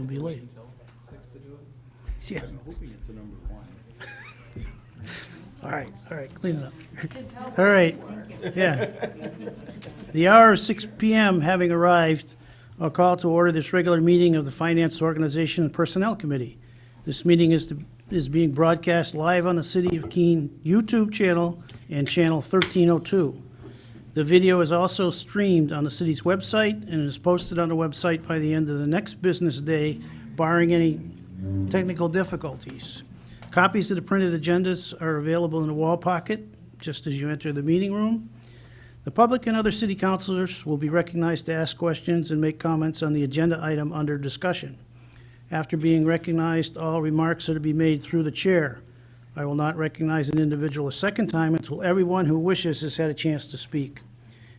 You'll be late. Yeah. I'm hoping it's a number one. All right, clean it up. All right, yeah. The hour of 6 PM having arrived, I'll call to order this regular meeting of the Finance Organization and Personnel Committee. This meeting is being broadcast live on the City of Keene YouTube channel and channel 1302. The video is also streamed on the city's website and is posted on the website by the end of the next business day, barring any technical difficulties. Copies of the printed agendas are available in the wall pocket just as you enter the meeting room. The public and other city councilors will be recognized to ask questions and make comments on the agenda item under discussion. After being recognized, all remarks are to be made through the chair. I will not recognize an individual a second time until everyone who wishes has had a chance to speak.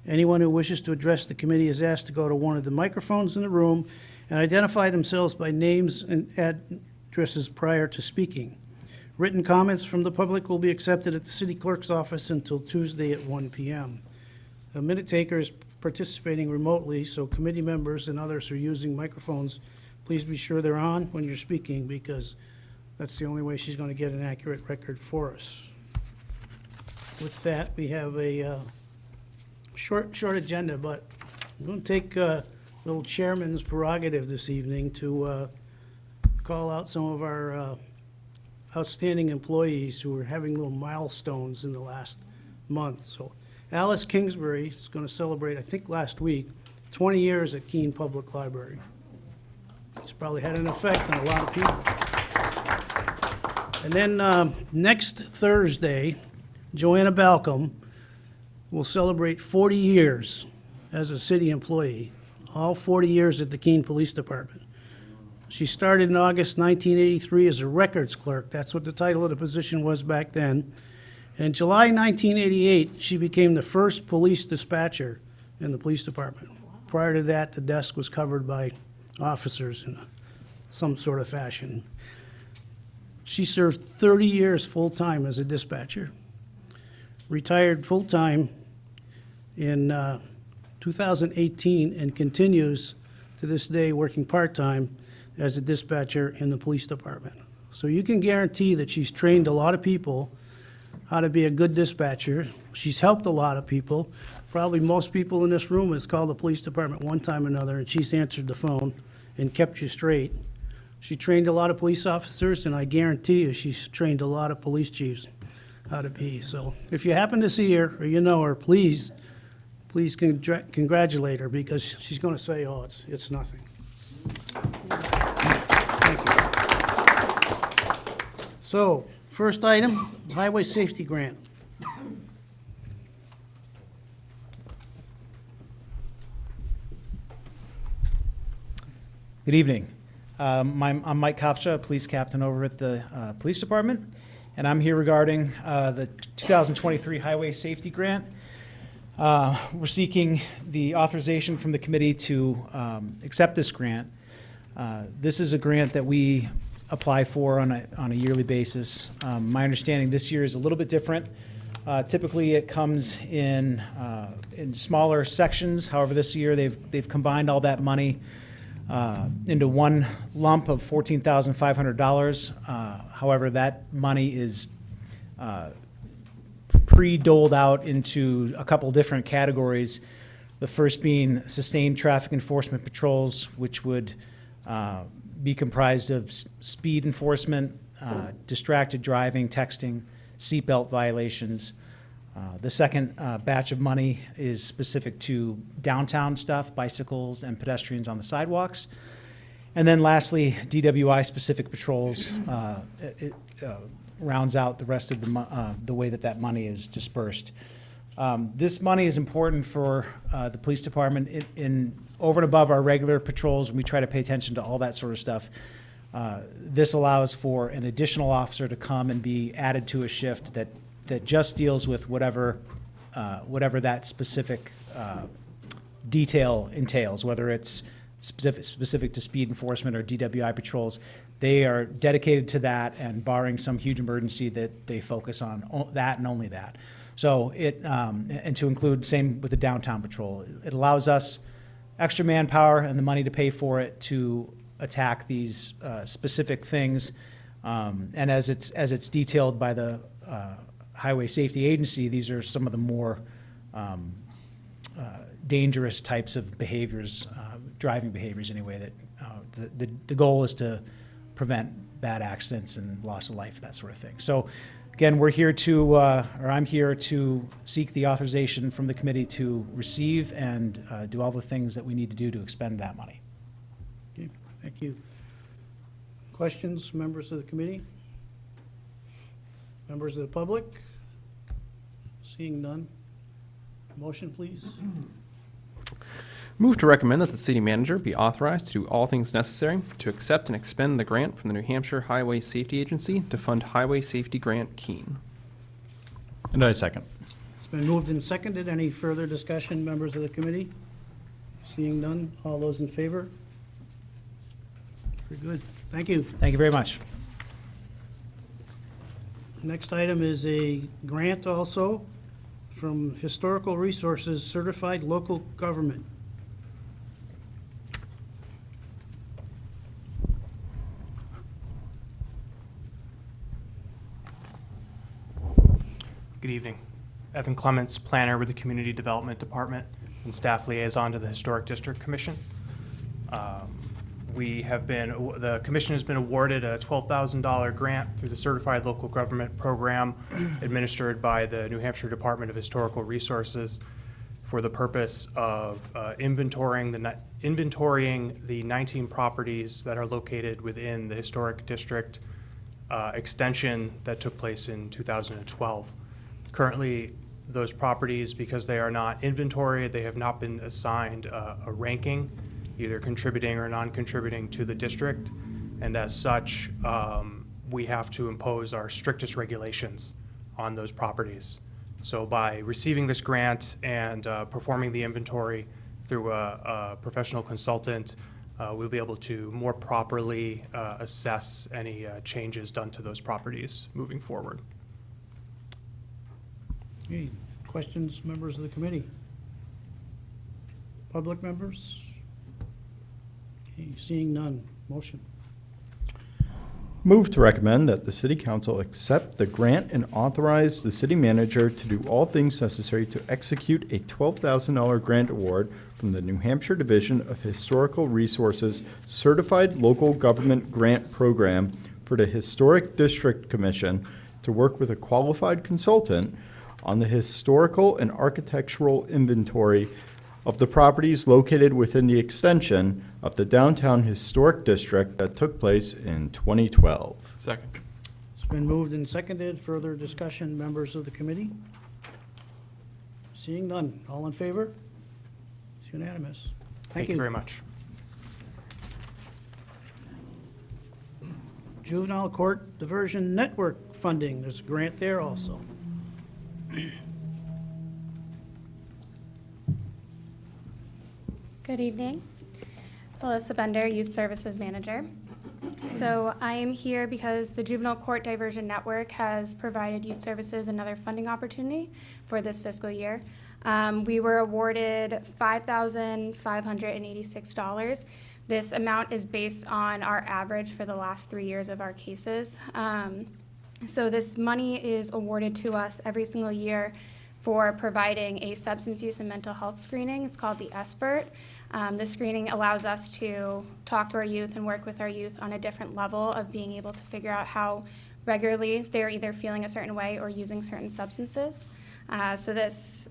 Anyone who wishes to address the committee is asked to go to one of the microphones in the room and identify themselves by names and addresses prior to speaking. Written comments from the public will be accepted at the city clerk's office until Tuesday at 1 p.m. A minute taker is participating remotely, so committee members and others who are using microphones, please be sure they're on when you're speaking, because that's the only way she's going to get an accurate record for us. With that, we have a short agenda, but I'm going to take a little chairman's prerogative this evening to call out some of our outstanding employees who are having little milestones in the last month. So Alice Kingsbury is going to celebrate, I think last week, 20 years at Keene Public Library. It's probably had an effect on a lot of people. And then next Thursday, Joanna Balcom will celebrate 40 years as a city employee, all 40 years at the Keene Police Department. She started in August 1983 as a records clerk. That's what the title of the position was back then. In July 1988, she became the first police dispatcher in the police department. Prior to that, the desk was covered by officers in some sort of fashion. She served 30 years full-time as a dispatcher, retired full-time in 2018, and continues to this day working part-time as a dispatcher in the police department. So you can guarantee that she's trained a lot of people how to be a good dispatcher. She's helped a lot of people. Probably most people in this room has called the police department one time or another, and she's answered the phone and kept you straight. She trained a lot of police officers, and I guarantee you she's trained a lot of police chiefs how to be. So if you happen to see her or you know her, please congratulate her, because she's going to say, oh, it's nothing. Thank you. So, first item, highway safety grant. Good evening. I'm Mike Kopcha, police captain over at the police department, and I'm here regarding the 2023 highway safety grant. We're seeking the authorization from the committee to accept this grant. This is a grant that we apply for on a yearly basis. My understanding this year is a little bit different. Typically, it comes in smaller sections. However, this year they've combined all that money into one lump of $14,500. However, that money is pre-doled out into a couple different categories. The first being sustained traffic enforcement patrols, which would be comprised of speed enforcement, distracted driving, texting, seatbelt violations. The second batch of money is specific to downtown stuff, bicycles and pedestrians on the sidewalks. And then lastly, DWI-specific patrols. It rounds out the rest of the way that money is dispersed. This money is important for the police department in over and above our regular patrols, and we try to pay attention to all that sort of stuff. This allows for an additional officer to come and be added to a shift that just deals with whatever that specific detail entails, whether it's specific to speed enforcement or DWI patrols. They are dedicated to that, and barring some huge emergency, that they focus on that and only that. So and to include same with the downtown patrol. It allows us extra manpower and the money to pay for it to attack these specific things. And as it's detailed by the Highway Safety Agency, these are some of the more dangerous types of behaviors, driving behaviors anyway, that the goal is to prevent bad accidents and loss of life, that sort of thing. So again, we're here to, or I'm here to seek the authorization from the committee to receive and do all the things that we need to do to expend that money. Okay, thank you. Questions, members of the committee? Members of the public? Seeing none. Motion, please. Move to recommend that the city manager be authorized to do all things necessary to accept and expend the grant from the New Hampshire Highway Safety Agency to fund Highway Safety Grant Keene. And I second. It's been moved and seconded. Any further discussion, members of the committee? Seeing none. All those in favor? Very good. Thank you. Thank you very much. Next item is a grant also from Historical Resources Certified Local Government. Good evening. Evan Clements, planner with the Community Development Department and staff liaison to the Historic District Commission. The commission has been awarded a $12,000 grant through the Certified Local Government Program administered by the New Hampshire Department of Historical Resources for the purpose of inventorying the 19 properties that are located within the Historic District extension that took place in 2012. Currently, those properties, because they are not inventoried, they have not been assigned a ranking, either contributing or non-contributing to the district. And as such, we have to impose our strictest regulations on those properties. So by receiving this grant and performing the inventory through a professional consultant, we'll be able to more properly assess any changes done to those properties moving forward. Okay, questions, members of the committee? Public members? Okay, seeing none. Motion. Move to recommend that the city council accept the grant and authorize the city manager to do all things necessary to execute a $12,000 grant award from the New Hampshire Division of Historical Resources Certified Local Government Grant Program for the Historic District Commission to work with a qualified consultant on the historical and architectural inventory of the properties located within the extension of the downtown historic district that took place in 2012. Second. It's been moved and seconded. Further discussion, members of the committee? Seeing none. All in favor? It's unanimous. Thank you very much. Juvenile Court Diversion Network funding. There's a grant there also. Good evening. Alyssa Bender, Youth Services Manager. So I am here because the Juvenile Court Diversion Network has provided youth services another funding opportunity for this fiscal year. We were awarded $5,586. This amount is based on our average for the last 3 years of our cases. So this money is awarded to us every single year for providing a substance use and mental health screening. It's called the SBIRT. The screening allows us to talk to our youth and work with our youth on a different level of being able to figure out how regularly they're either feeling a certain way or using certain substances. So this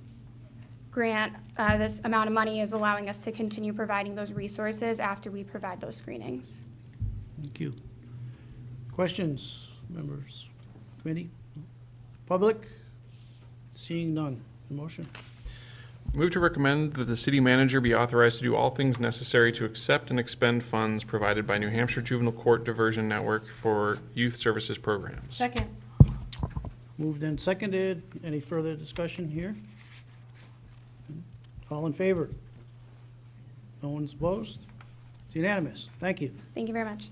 grant, this amount of money is allowing us to continue providing those resources after we provide those screenings. Thank you. Questions, members? Committee? Public? Seeing none. Motion. Move to recommend that the city manager be authorized to do all things necessary to accept and expend funds provided by New Hampshire Juvenile Court Diversion Network for youth services programs. Second. Moved and seconded. Any further discussion here? All in favor? No one's opposed? It's unanimous. Thank you. Thank you very much.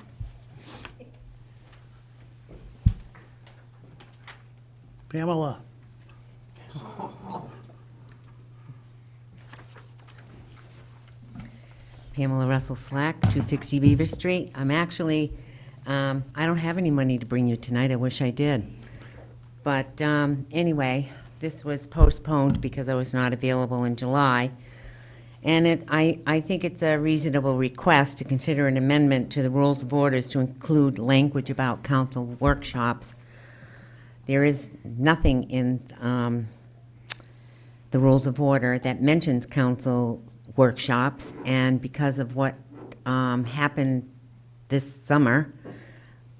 Pamela? Pamela Russell Slack, 260 Beaver Street. I'm actually, I don't have any money to bring you tonight. I wish I did. But anyway, this was postponed because I was not available in July. And I think it's a reasonable request to consider an amendment to the rules of orders to include language about council workshops. There is nothing in the rules of order that mentions council workshops, and because of what happened this summer,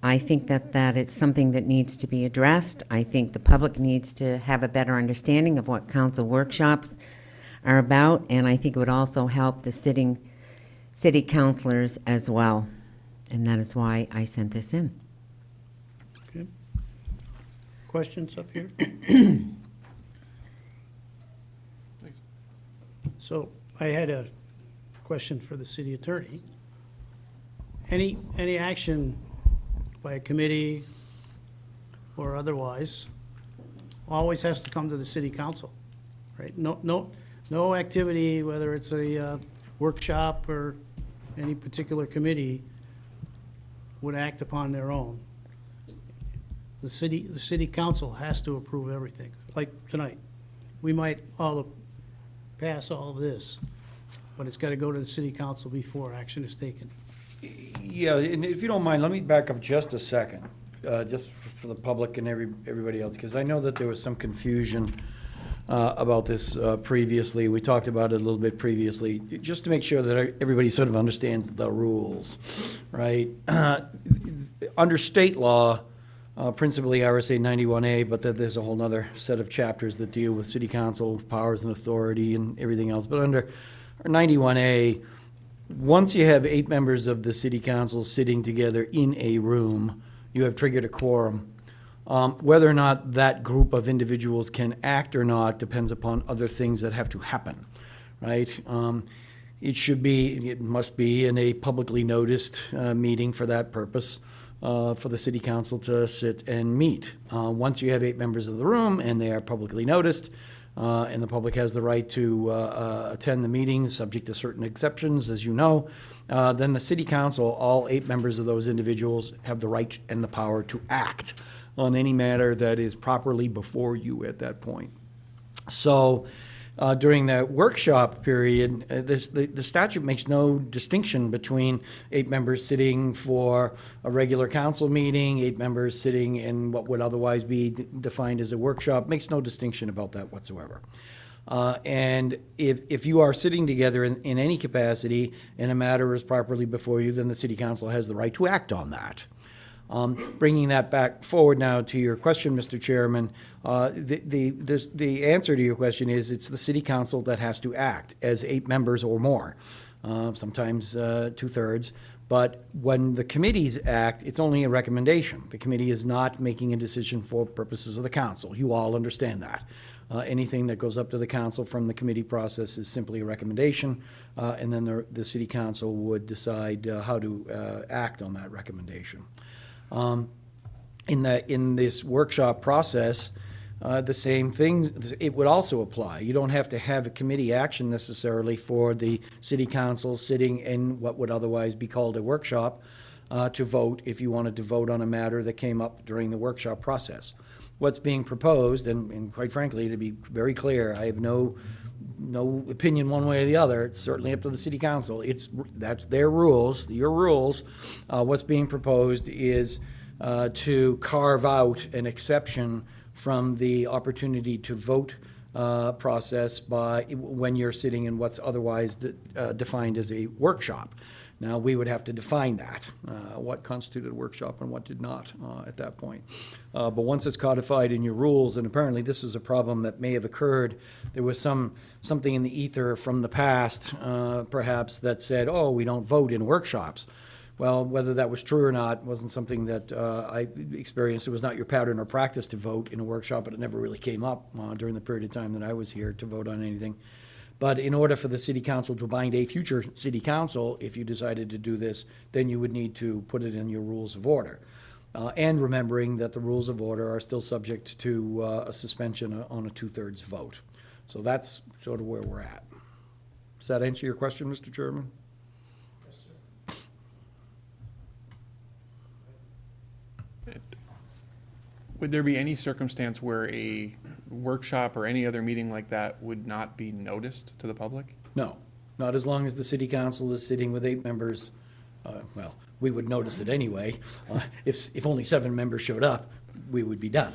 I think that it's something that needs to be addressed. I think the public needs to have a better understanding of what council workshops are about, and I think it would also help the city councilors as well. And that is why I sent this in. Okay. Questions up here? So I had a question for the city attorney. Any action by a committee or otherwise always has to come to the city council, right? No activity, whether it's a workshop or any particular committee, would act upon their own. The city council has to approve everything, like tonight. We might all pass all of this, but it's got to go to the city council before action is taken. Yeah, and if you don't mind, let me back up just a second, just for the public and everybody else, because I know that there was some confusion about this previously. We talked about it a little bit previously, just to make sure that everybody sort of understands the rules, right? Under state law, principally RSA 91A, but that there's a whole nother set of chapters that deal with city council powers and authority and everything else. But under 91A, once you have 8 members of the city council sitting together in a room, you have triggered a quorum. Whether or not that group of individuals can act or not depends upon other things that have to happen, right? It must be in a publicly noticed meeting for that purpose, for the city council to sit and meet. Once you have 8 members of the room and they are publicly noticed, and the public has the right to attend the meetings, subject to certain exceptions, as you know, then the city council, all 8 members of those individuals, have the right and the power to act on any matter that is properly before you at that point. So during that workshop period, the statute makes no distinction between 8 members sitting for a regular council meeting, 8 members sitting in what would otherwise be defined as a workshop, makes no distinction about that whatsoever. And if you are sitting together in any capacity and a matter is properly before you, then the city council has the right to act on that. Bringing that back forward now to your question, Mr. Chairman, the answer to your question is it's the city council that has to act as 8 members or more, sometimes 2/3. But when the committees act, it's only a recommendation. The committee is not making a decision for purposes of the council. You all understand that. Anything that goes up to the council from the committee process is simply a recommendation, and then the city council would decide how to act on that recommendation. In this workshop process, the same thing, it would also apply. You don't have to have a committee action necessarily for the city council sitting in what would otherwise be called a workshop to vote if you wanted to vote on a matter that came up during the workshop process. What's being proposed, and quite frankly, to be very clear, I have no opinion one way or the other. It's certainly up to the city council. That's their rules, your rules. What's being proposed is to carve out an exception from the opportunity to vote process when you're sitting in what's otherwise defined as a workshop. Now, we would have to define that, what constituted a workshop and what did not at that point. But once it's codified in your rules, and apparently this was a problem that may have occurred, there was something in the ether from the past, perhaps, that said, oh, we don't vote in workshops. Well, whether that was true or not wasn't something that I experienced. It was not your pattern or practice to vote in a workshop, but it never really came up during the period of time that I was here to vote on anything. But in order for the city council to bind a future city council, if you decided to do this, then you would need to put it in your rules of order. And remembering that the rules of order are still subject to a suspension on a 2/3 vote. So that's sort of where we're at. Does that answer your question, Mr. Chairman? Would there be any circumstance where a workshop or any other meeting like that would not be noticed to the public? No, not as long as the city council is sitting with 8 members. Well, we would notice it anyway. If only 7 members showed up, we would be done.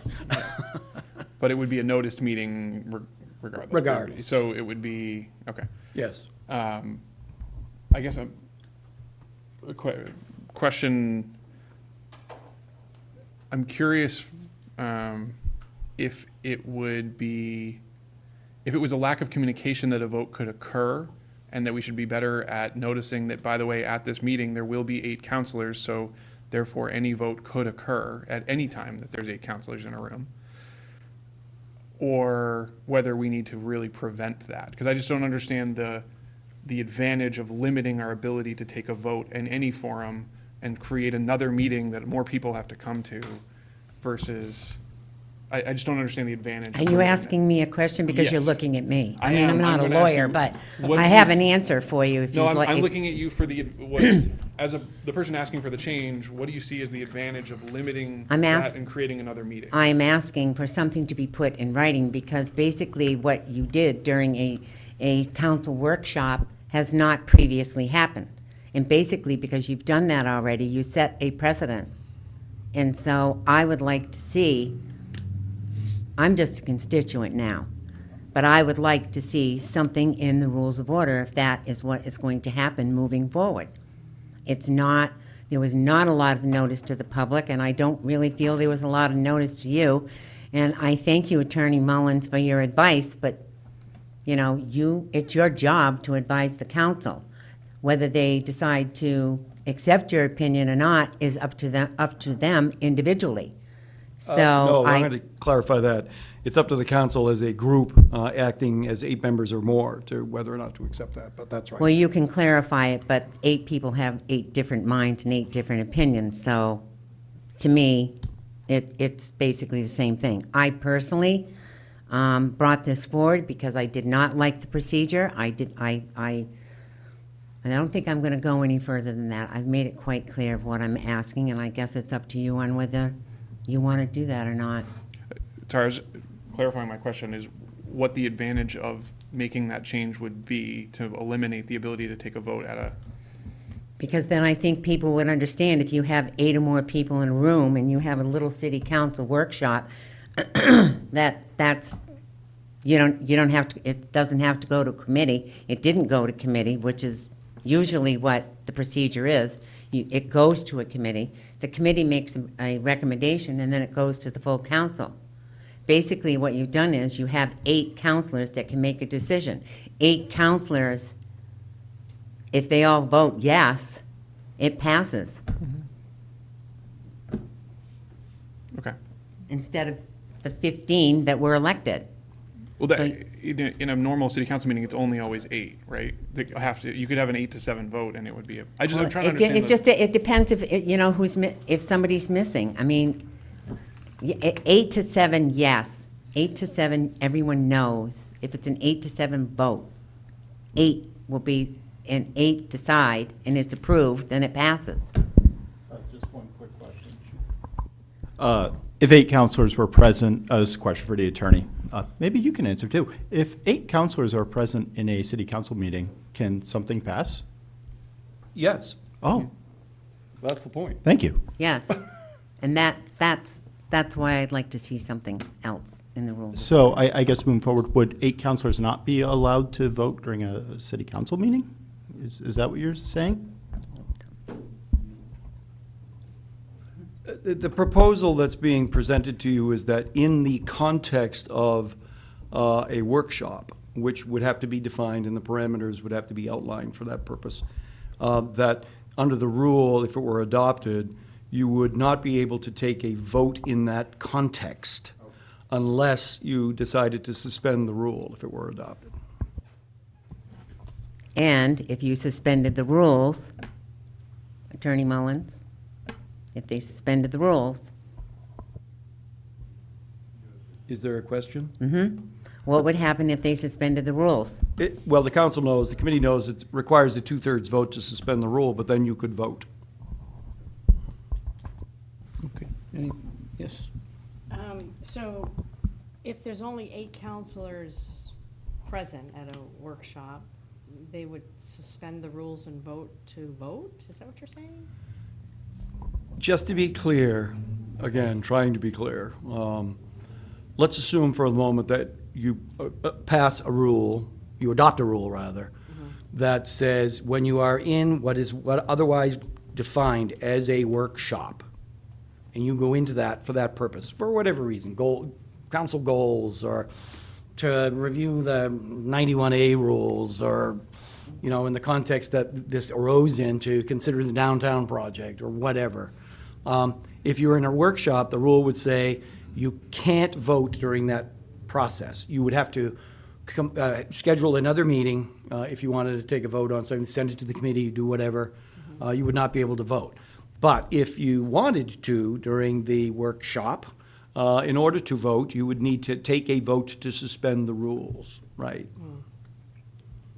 But it would be a noticed meeting regardless? Regardless. So it would be, okay. Yes. I guess a question, I'm curious if it would be, if it was a lack of communication that a vote could occur, and that we should be better at noticing that, by the way, at this meeting, there will be 8 counselors, so therefore any vote could occur at any time that there's 8 counselors in a room. Or whether we need to really prevent that. Because I just don't understand the advantage of limiting our ability to take a vote in any forum and create another meeting that more people have to come to versus, I just don't understand the advantage. Are you asking me a question because you're Yes. looking at me? I mean, am. I'm not a I'm gonna ask lawyer, you, but what I have is- an answer for you if No, you'd like. I'm looking at you for the, as the person asking for the change, what do you see as the advantage of limiting I'm that ask- and creating another meeting? I'm asking for something to be put in writing because basically what you did during a council workshop has not previously happened. And basically, because you've done that already, you set a precedent. And so I would like to see, I'm just a constituent now, but I would like to see something in the rules of order if that is what is going to happen moving forward. It's not, there was not a lot of notice to the public, and I don't really feel there was a lot of notice to you. And I thank you, Attorney Mullins, for your advice, but, you know, it's your job to advise the council. Whether they decide to accept your opinion or not is up to them individually. So No, I'm I, going to clarify that. It's up to the council as a group acting as 8 members or more to whether or not to accept that, but that's right. well, you can clarify it, but 8 people have 8 different minds and 8 different opinions. So to me, it's basically the same thing. I personally brought this forward because I did not like the procedure. I don't think I'm going to go any further than that. I've made it quite clear of what I'm asking, and I guess it's up to you on whether you want to do that or not. Tara, clarifying my question is what the advantage of making that change would be to eliminate the ability to take a vote at a, Because then I think people would understand if you have 8 or more people in a room and you have a little city council workshop, that's, you don't have to, it doesn't have to go to committee. It didn't go to committee, which is usually what the procedure is. It goes to a committee. The committee makes a recommendation, and then it goes to the full council. Basically, what you've done is you have 8 counselors that can make a decision. 8 counselors, if they all vote yes, it passes, okay. instead of the 15 that were elected. Well, So- in a normal city council meeting, it's only always 8, right? You could have an 8 to 7 vote and it would be, I'm trying to understand. It depends if, if somebody's missing. I mean, 8 to 7, yes. 8 to 7, everyone knows. If it's an 8 to 7 vote, 8 will be, and 8 decide, and it's approved, then it passes. Just one quick question. If 8 counselors were present, this is a question for the attorney. Maybe you can answer too. If 8 counselors are present in a city council meeting, can something pass? Yes, Oh, that's the point. thank you. Yes. And that's why I'd like to see something else in the rules. So I guess moving forward, would 8 counselors not be allowed to vote during a city council meeting? Is that what you're saying? The proposal that's being presented to you is that in the context of a workshop, which would have to be defined and the parameters would have to be outlined for that purpose, that under the rule, if it were adopted, you would not be able to take a vote in that context unless you decided to suspend the rule if it were adopted. And if you suspended the rules, Attorney Mullins, if they suspended the rules, Is there a question? what would happen if they suspended the rules? Well, the council knows, the committee knows it requires a 2/3 vote to suspend the rule, but then you could vote. Okay. Yes. So if there's only 8 counselors present at a workshop, they would suspend the rules and vote to vote? Is that what you're saying? Just to be clear, again, trying to be clear, let's assume for a moment that you pass a rule, you adopt a rule rather, that says when you are in what otherwise defined as a workshop, and you go into that for that purpose, for whatever reason, council goals, or to review the 91A rules, or, you know, in the context that this arose in, to consider the downtown project, or whatever. If you're in a workshop, the rule would say you can't vote during that process. You would have to schedule another meeting if you wanted to take a vote on something, send it to the committee, do whatever. You would not be able to vote. But if you wanted to during the workshop, in order to vote, you would need to take a vote to suspend the rules, right?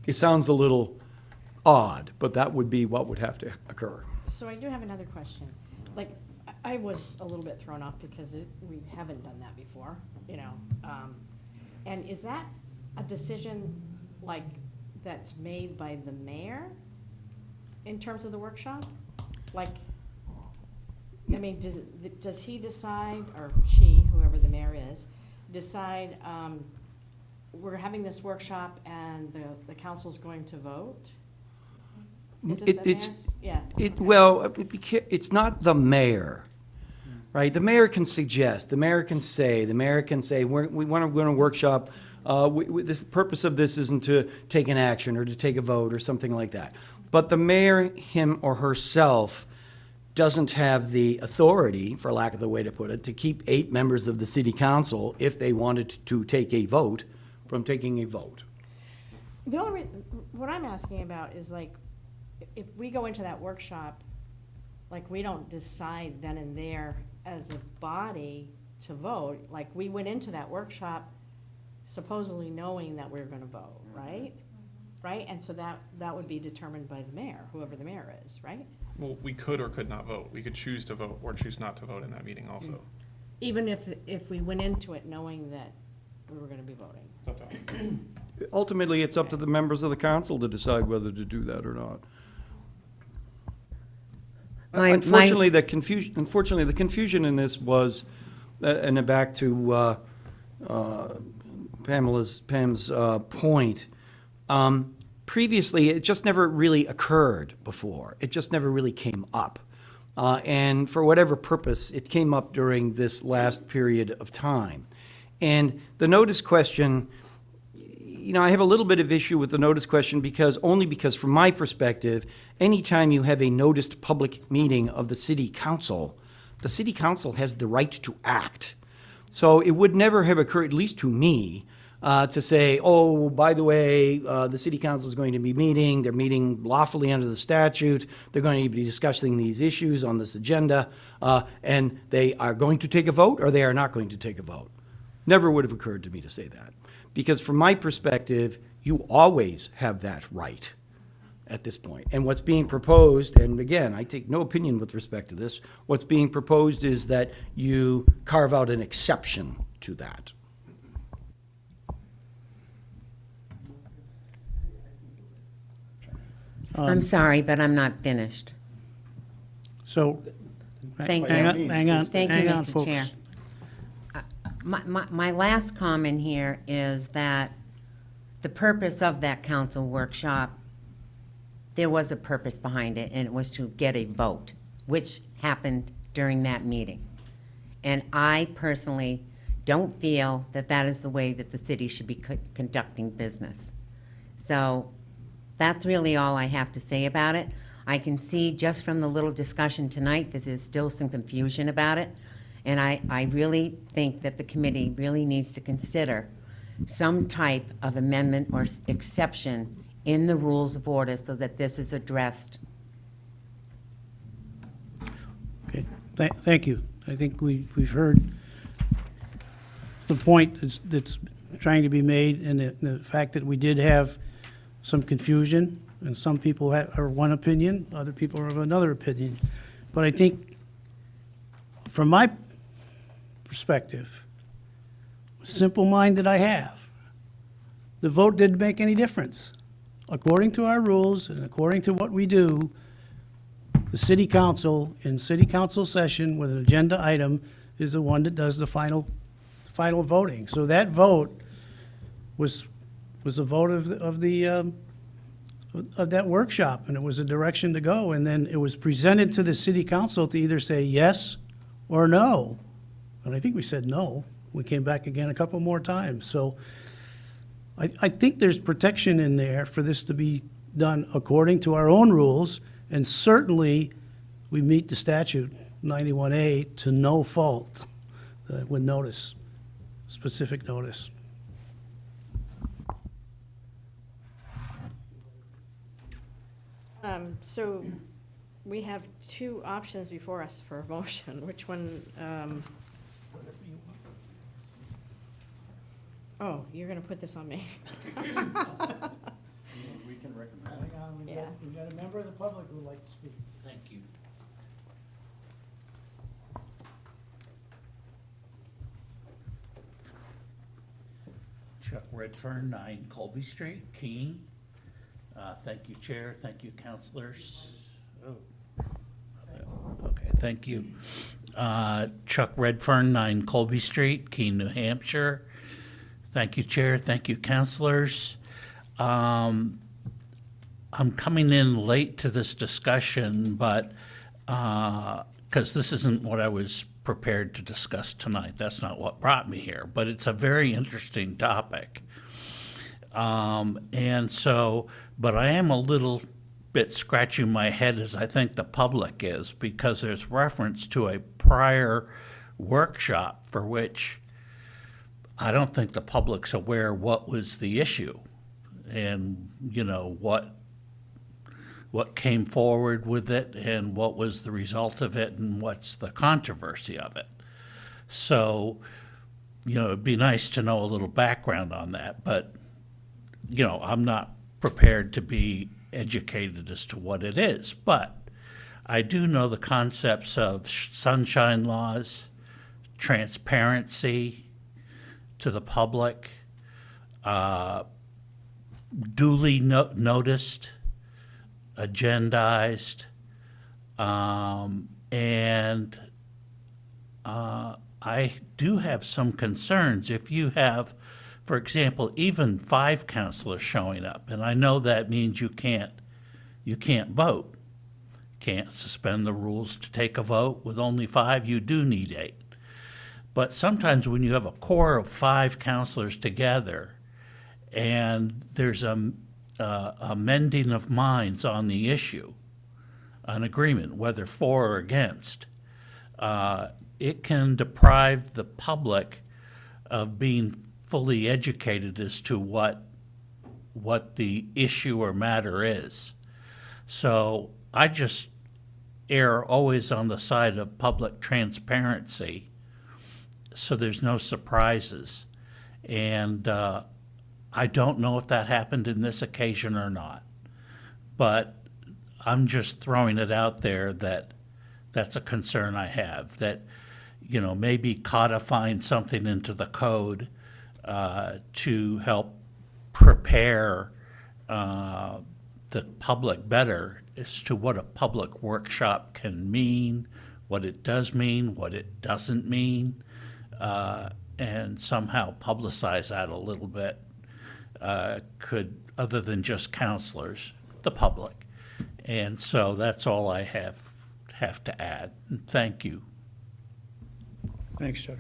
It sounds a little odd, but that would be what would have to occur. So I do have another question. Like, I was a little bit thrown off because we haven't done that before, you know. And is that a decision, like, that's made by the mayor in terms of the workshop? Like, I mean, does he decide, or she, whoever the mayor is, decide, we're having this workshop and the council's going to vote? Is it the mayor's? Yeah. Well, it's not the mayor, right? The mayor can suggest, the mayor can say, we want to go on a workshop. The purpose of this isn't to take an action or to take a vote or something like that. But the mayor, him or herself, doesn't have the authority, for lack of the way to put it, to keep 8 members of the city council, if they wanted to take a vote, from taking a vote. The only what I'm asking about is, like, if we go into that workshop, like, we don't decide then and there as a body to vote. Like, we went into that workshop supposedly knowing that we were gonna vote, right? Right? And so that would be determined by the mayor, whoever the mayor is, right? Well, we could or could not vote. We could choose to vote or choose not to vote in that meeting also. Even if we went into it knowing that we were gonna be voting. It's up to us. Ultimately, it's up to the members of the council to decide whether to do that or not. Unfortunately, the confusion in this was, and then back to Pam's point, previously, it just never really occurred before. It just never really came up. And for whatever purpose, it came up during this last period of time. And the notice question, you know, I have a little bit of issue with the notice question because from my perspective, anytime you have a noticed public meeting of the city council has the right to act. So it would never have occurred, at least to me, to say, oh, by the way, the city council is going to be meeting, they're meeting lawfully under the statute, they're going to be discussing these issues on this agenda, and they are going to take a vote or they are not going to take a vote. Never would have occurred to me to say that. Because from my perspective, you always have that right at this point. And what's being proposed, and again, I take no opinion with respect to this, what's being proposed is that you carve out an exception to that. I'm sorry, but I'm not finished. So, Thank hang you. on, hang on, Thank you, hang on, Mr. folks. Chair. My last comment here is that the purpose of that council workshop, there was a purpose behind it, and it was to get a vote, which happened during that meeting. And I personally don't feel that that is the way that the city should be conducting business. So that's really all I have to say about it. I can see just from the little discussion tonight that there's still some confusion about it. And I really think that the committee really needs to consider some type of amendment or exception in the rules of order so that this is addressed. Okay, thank you. I think we've heard the point that's trying to be made, and the fact that we did have some confusion, and some people are one opinion, other people are of another opinion. But I think, from my perspective, simple mind that I have, the vote didn't make any difference. According to our rules and according to what we do, the city council, in city council session with an agenda item, is the one that does the final voting. So that vote was a vote of that workshop, and it was a direction to go. And then it was presented to the city council to either say yes or no. And I think we said no. We came back again a couple more times. So I think there's protection in there for this to be done according to our own rules, and certainly we meet the statute 91A to no fault with notice, specific notice. So we have two options before us for a motion. Which one? Oh, you're going to put this on me. We can recommend. Yeah. We got a member of the public who would like to speak. Thank you. Chuck Redfern, 9 Colby Street, Keene. Thank you, Chair. Thank you, councilors. Okay, thank you. Chuck Redfern, 9 Colby Street, Keene, New Hampshire. Thank you, Chair. Thank you, councilors. I'm coming in late to this discussion, but because this isn't what I was prepared to discuss tonight. That's not what brought me here, but it's a very interesting topic. But I am a little bit scratching my head, as I think the public is, because there's reference to a prior workshop for which I don't think the public's aware what was the issue and, what came forward with it and what was the result of it and what's the controversy of it. So, it'd be nice to know a little background on that, but, I'm not prepared to be educated as to what it is. But I do know the concepts of sunshine laws, transparency to the public, duly noticed, agendized, and I do have some concerns. If you have, for example, even 5 councilors showing up, and I know that means you can't vote. Can't suspend the rules to take a vote. With only 5, you do need 8. But sometimes when you have a core of 5 councilors together and there's a mending of minds on the issue, an agreement, whether for or against, it can deprive the public of being fully educated as to what the issue or matter is. So I just err always on the side of public transparency, so there's no surprises. And I don't know if that happened in this occasion or not, but I'm just throwing it out there that that's a concern I have, that, maybe codifying something into the code to help prepare the public better as to what a public workshop can mean, what it does mean, what it doesn't mean, and somehow publicize that a little bit could, other than just counselors, the public. And so that's all I have to add. Thank you. Thanks, Chuck.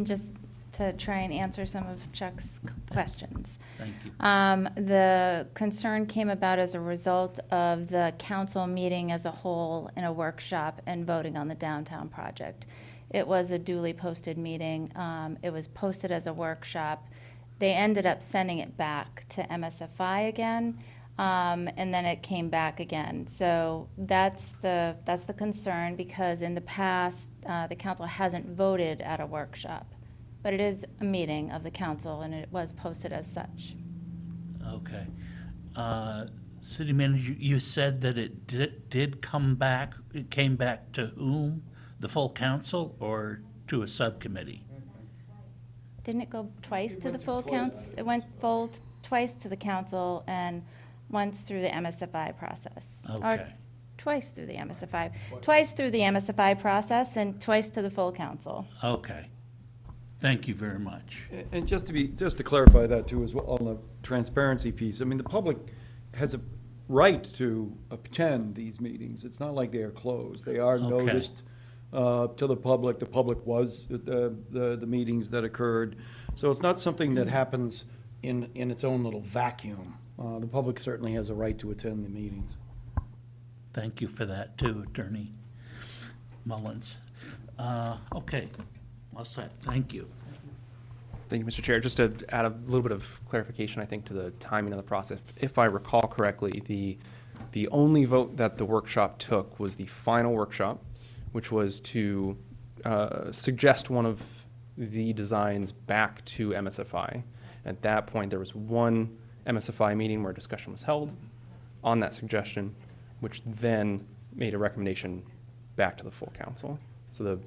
Just to try and answer some of Chuck's questions. Thank you. The concern came about as a result of the council meeting as a whole in a workshop and voting on the downtown project. It was a duly posted meeting. It was posted as a workshop. They ended up sending it back to MSFI again, and then it came back again. So that's the concern, because in the past, the council hasn't voted at a workshop. But it is a meeting of the council, and it was posted as such. Okay. City manager, you said that it did come back. It came back to whom? The full council or to a subcommittee? Didn't it go twice to the full council? It went twice to the council and once through the MSFI process. Or Okay. twice through the MSFI. Twice through the MSFI process and twice to the full council. Okay. Thank you very much. And just to clarify that too, as well, on the transparency piece, I mean, the public has a right to attend these meetings. It's not like they are closed. They are Okay. noticed to the public. The public was at the meetings that occurred. So it's not something that happens in its own little vacuum. The public certainly has a right to attend the meetings. Thank you for that too, Attorney Mullins. Okay, all set. Thank you. Thank you, Mr. Chair. Just to add a little bit of clarification, I think, to the timing of the process. If I recall correctly, the only vote that the workshop took was the final workshop, which was to suggest one of the designs back to MSFI. At that point, there was one MSFI meeting where discussion was held on that suggestion, which then made a recommendation back to the full council. So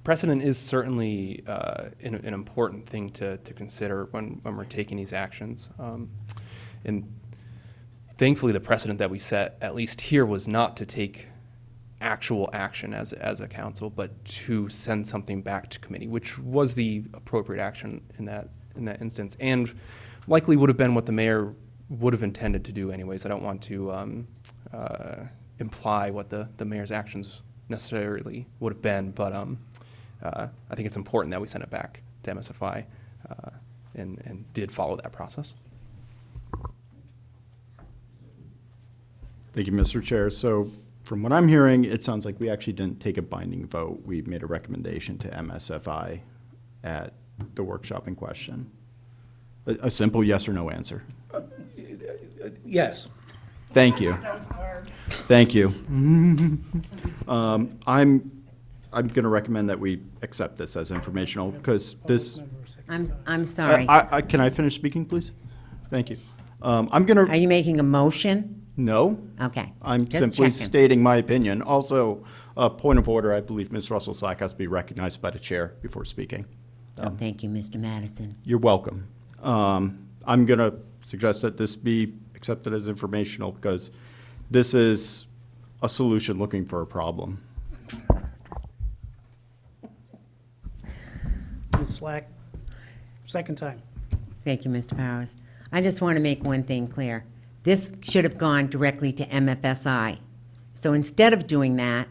precedent is certainly an important thing to consider when we're taking these actions. And thankfully, the precedent that we set, at least here, was not to take actual action as a council, but to send something back to committee, which was the appropriate action in that instance, and likely would have been what the mayor would have intended to do anyways. I don't want to imply what the mayor's actions necessarily would have been, but I think it's important that we send it back to MSFI and did follow that process. Thank you, Mr. Chair. So from what I'm hearing, it sounds like we actually didn't take a binding vote. We made a recommendation to MSFI at the workshop in question. A simple yes or no answer. Yes. Thank you. Thank you. I'm going to recommend that we accept this as informational because this. I'm sorry. Can I finish speaking, please? Thank you. I'm going Are to. you making a motion? No. Okay. I'm Just simply checking. stating my opinion. Also, a point of order, I believe Ms. Russell Slack has to be recognized by the chair before speaking. Oh, thank you, Mr. Madison. You're welcome. I'm going to suggest that this be accepted as informational because this is a solution looking for a problem. Ms. Slack, second time. Thank you, Mr. Powers. I just want to make one thing clear. This should have gone directly to MFSI. So instead of doing that,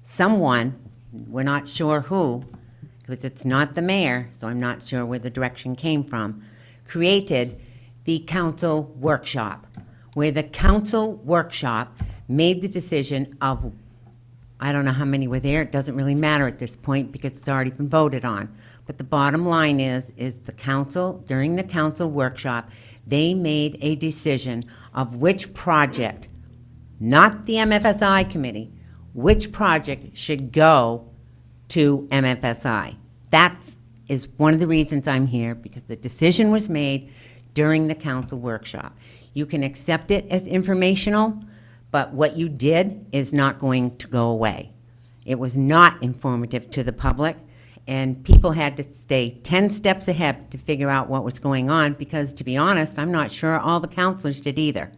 someone, we're not sure who, because it's not the mayor, so I'm not sure where the direction came from, created the council workshop, where the council workshop made the decision of, I don't know how many were there, it doesn't really matter at this point because it's already been voted on. But the bottom line is the council, during the council workshop, they made a decision of which project, not the MFSI committee, which project should go to MFSI. That is one of the reasons I'm here, because the decision was made during the council workshop. You can accept it as informational, but what you did is not going to go away. It was not informative to the public, and people had to stay 10 steps ahead to figure out what was going on, because, to be honest, I'm not sure all the councilors did either.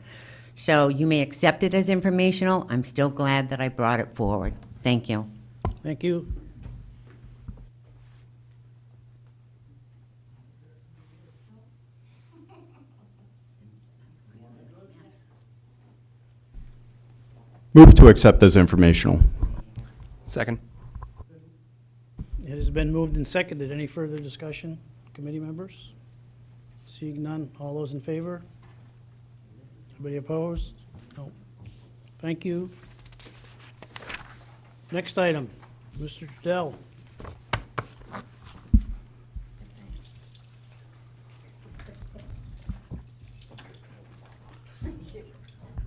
So you may accept it as informational. I'm still glad that I brought it forward. Thank you. Thank you. Move to accept as informational. Second. It has been moved and seconded. Any further discussion, committee members? Seeing none, all those in favor? Anybody opposed? No. Thank you. Next item, Mr. Trudell.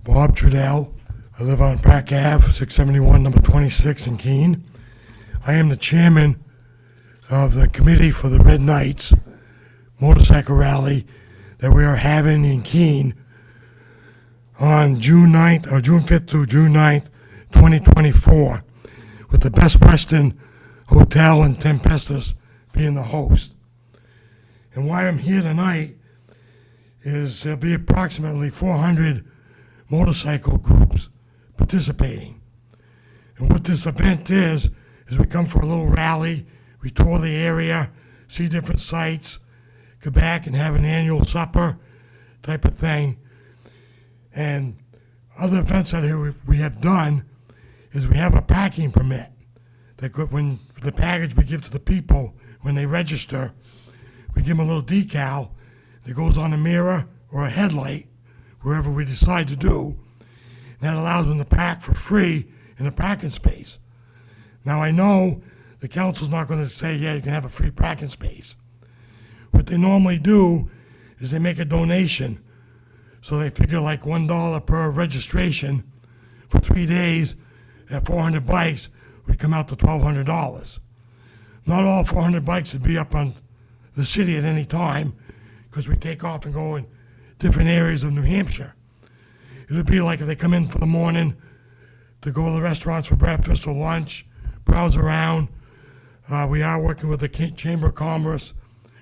Bob Trudell. I live on Pack Ave, 671, number 26 in Keene. I am the chairman of the committee for the Red Knights motorcycle rally that we are having in Keene on June 9th, or June 5th through June 9th, 2024, with the Best Western Hotel in Tempestus, being the host. And why I'm here tonight is there'll be approximately 400 motorcycle groups participating. And what this event is we come for a little rally, we tour the area, see different sites, go back and have an annual supper type of thing. And other events that we have done is we have a parking permit that when the package we give to the people when they register, we give them a little decal that goes on a mirror or a headlight, wherever we decide to do. And that allows them to park for free in a parking space. Now, I know the council's not going to say, yeah, you can have a free parking space. What they normally do is they make a donation. So they figure like $1 per registration for 3 days at 400 bikes would come out to $1,200. Not all 400 bikes would be up on the city at any time because we take off and go in different areas of New Hampshire. It would be like if they come in for the morning to go to the restaurants for breakfast or lunch, browse around. We are working with the Chamber of Commerce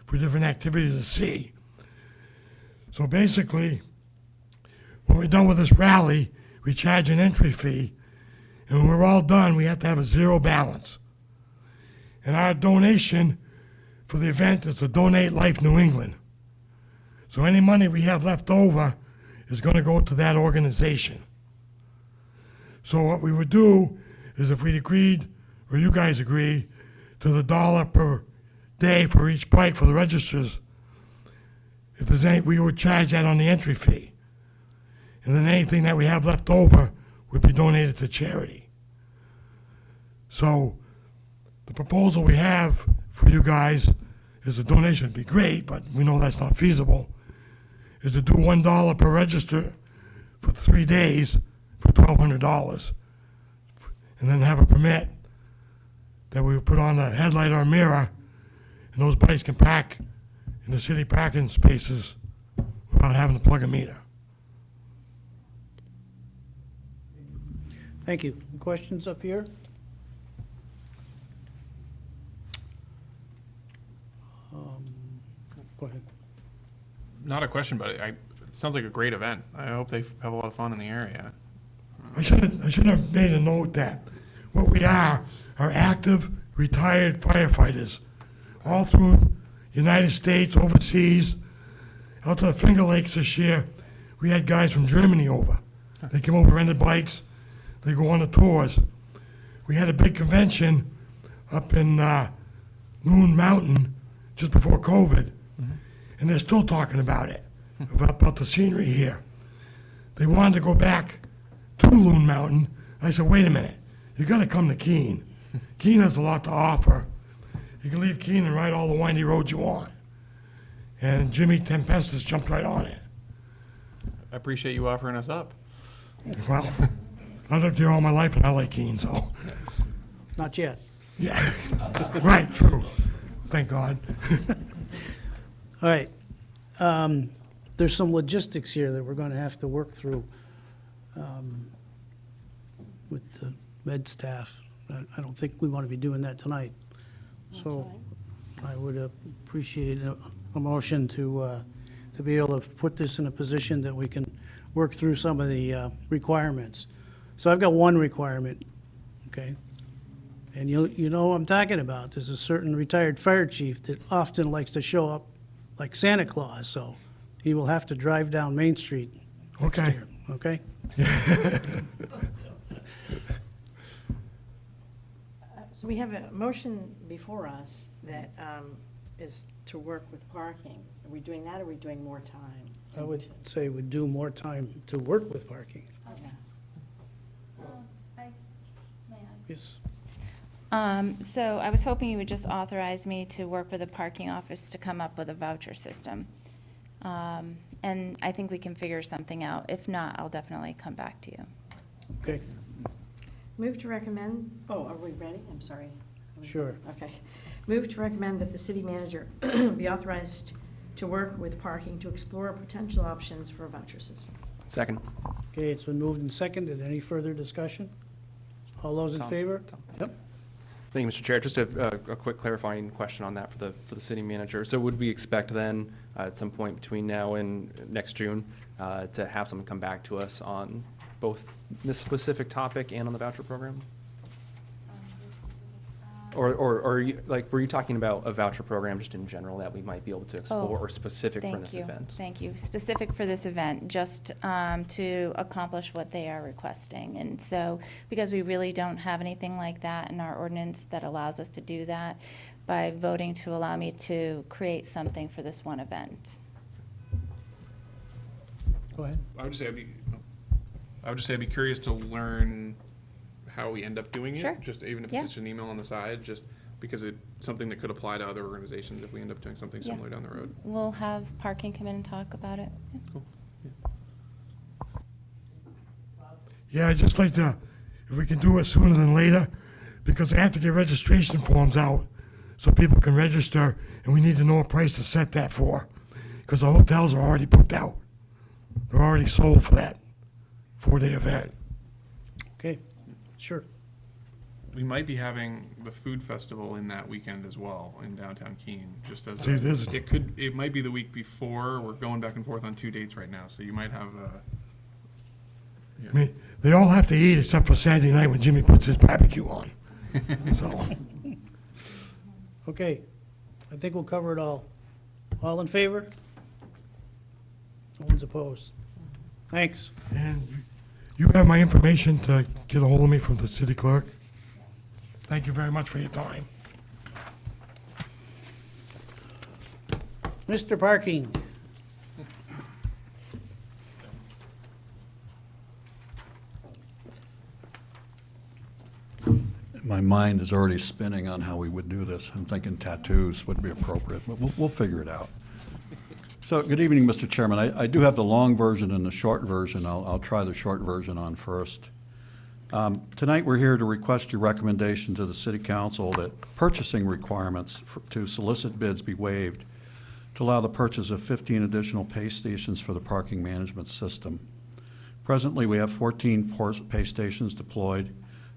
for different activities to see. So basically, when we're done with this rally, we charge an entry fee, and when we're all done, we have to have a zero balance. And our donation for the event is to Donate Life New England. So any money we have left over is going to go to that organization. So what we would do is if we agreed, or you guys agree, to the $1 per day for each bike for the registers, if there's any, we would charge that on the entry fee. And then anything that we have left over would be donated to charity. So the proposal we have for you guys is a donation would be great, but we know that's not feasible, is to do $1 per register for 3 days for $1,200, and then have a permit that we would put on a headlight or mirror, and those bikes can park in the city parking spaces without having to plug a meter. Thank you. Questions up here? Go ahead. Not a question, but it sounds like a great event. I hope they have a lot of fun in the area. I should have made a note that what we are active, retired firefighters all through the United States, overseas. Out to the Finger Lakes this year, we had guys from Germany over. They came over, rented bikes, they go on the tours. We had a big convention up in Loon Mountain just before COVID, and they're still talking about it, about the scenery here. They wanted to go back to Loon Mountain. I said, wait a minute, you gotta come to Keene. Keene has a lot to offer. You can leave Keene and ride all the windy roads you want. And Jimmy Tempestus jumped right on it. I appreciate you offering us up. Well, I've lived here all my life and I like Keene, so. Not yet. Yeah, right, true. Thank God. All right. There's some logistics here that we're going to have to work through with the med staff. I don't think we want to be doing that tonight. So I would appreciate a motion to be able to put this in a position that we can work through some of the requirements. So I've got one requirement, okay? And you know what I'm talking about. There's a certain retired fire chief that often likes to show up like Santa Claus, so he will have to drive down Main Street next Okay. year, okay? So we have a motion before us that is to work with parking. Are we doing that, or are we doing more time? I would say we'd do more time to work with parking. Yeah. Yes. So I was hoping you would just authorize me to work with the parking office to come up with a voucher system. And I think we can figure something out. If not, I'll definitely come back to you. Okay, Move to recommend, oh, are we ready? I'm sorry. sure. Okay. Move to recommend that the city manager be authorized to work with parking to explore potential options for a voucher system. Second. Okay, it's been moved and seconded. Any further discussion? All those in Tom. favor? Tom. Yep. Thank you, Mr. Chair. Just a quick clarifying question on that for the city manager. So would we expect then, at some point between now and next June, to have someone come back to us on both this specific topic and on the voucher program? Or are you, like, were you talking about a voucher program just in general that we might be able to explore, or specific for this event? Thank you. Specific for this event, just to accomplish what they are requesting. And so, because we really don't have anything like that in our ordinance that allows us to do that, by voting to allow me to create something for this one event. Go ahead. I would just say I'd be curious to learn how we end up doing it. Sure. Just even if Yeah. it's just an email on the side, just because it's something that could apply to other organizations if we end up doing something Yeah. similar down the road. We'll have parking come in and talk about it. Yeah. Cool. Yeah, I'd just like to, if we can do it sooner than later, because I have to get registration forms out so people can register, and we need to know a price to set that for, because the hotels are already booked out. They're already sold for that 4-day event. Okay, sure. We might be having the food festival in that weekend as well in downtown Keene, just as, See, this- it might be the week before. We're going back and forth on 2 dates right now, so you might have I mean, they all have to eat except for Saturday night when Jimmy puts his barbecue on. So, Okay, I think we'll cover it all. All in favor? No one's opposed. Thanks. and you have my information to get a hold of me from the city clerk. Thank you very much for your time. Mr. Parking. My mind is already spinning on how we would do this. I'm thinking tattoos would be appropriate, but we'll figure it out. So, good evening, Mr. Chairman. I do have the long version and the short version. I'll try the short version on first. Tonight, we're here to request your recommendation to the City Council that purchasing requirements to solicit bids be waived to allow the purchase of 15 additional pay stations for the parking management system. Presently, we have 14 pay stations deployed.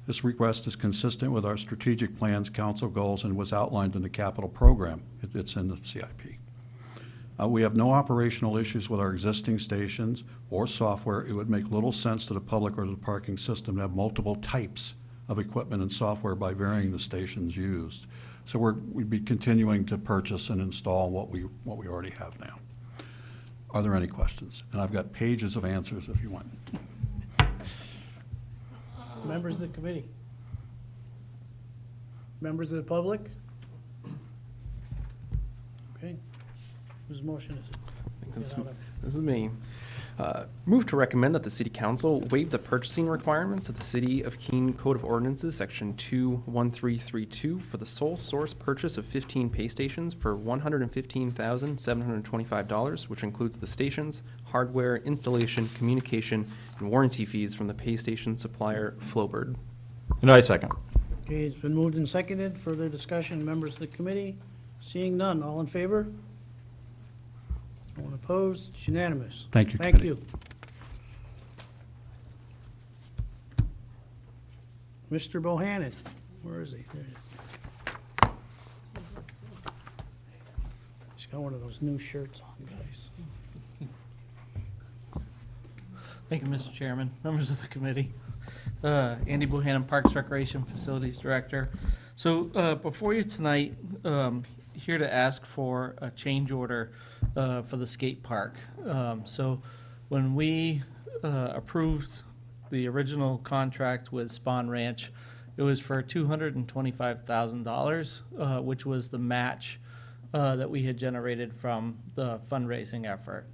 This request is consistent with our strategic plans, council goals, and was outlined in the capital program. It's in the CIP. We have no operational issues with our existing stations or software. It would make little sense to the public or the parking system to have multiple types of equipment and software by varying the stations used. So we'd be continuing to purchase and install what we already have now. Are there any questions? And I've got pages of answers if you want. Members of the committee? Members of the public? Okay. Whose motion is it? This is me. Move to recommend that the City Council waive the purchasing requirements of the City of Keene Code of Ordinances, Section 21332, for the sole source purchase of 15 pay stations for $115,725, which includes the stations, hardware, installation, communication, and warranty fees from the pay station supplier Flowbird. And I second. Okay, it's been moved and seconded. Further discussion, members of the committee? Seeing none, all in favor? No one opposed? It's unanimous. Thank you, Thank committee. you. Mr. Bohannon, where is he? There he is. He's got one of those new shirts on, guys. Thank you, Mr. Chairman, members of the committee. Andy Bohannon, Parks Recreation Facilities Director. So before you tonight, here to ask for a change order for the skate park. So when we approved the original contract with Spawn Ranch, it was for $225,000, which was the match that we had generated from the fundraising effort.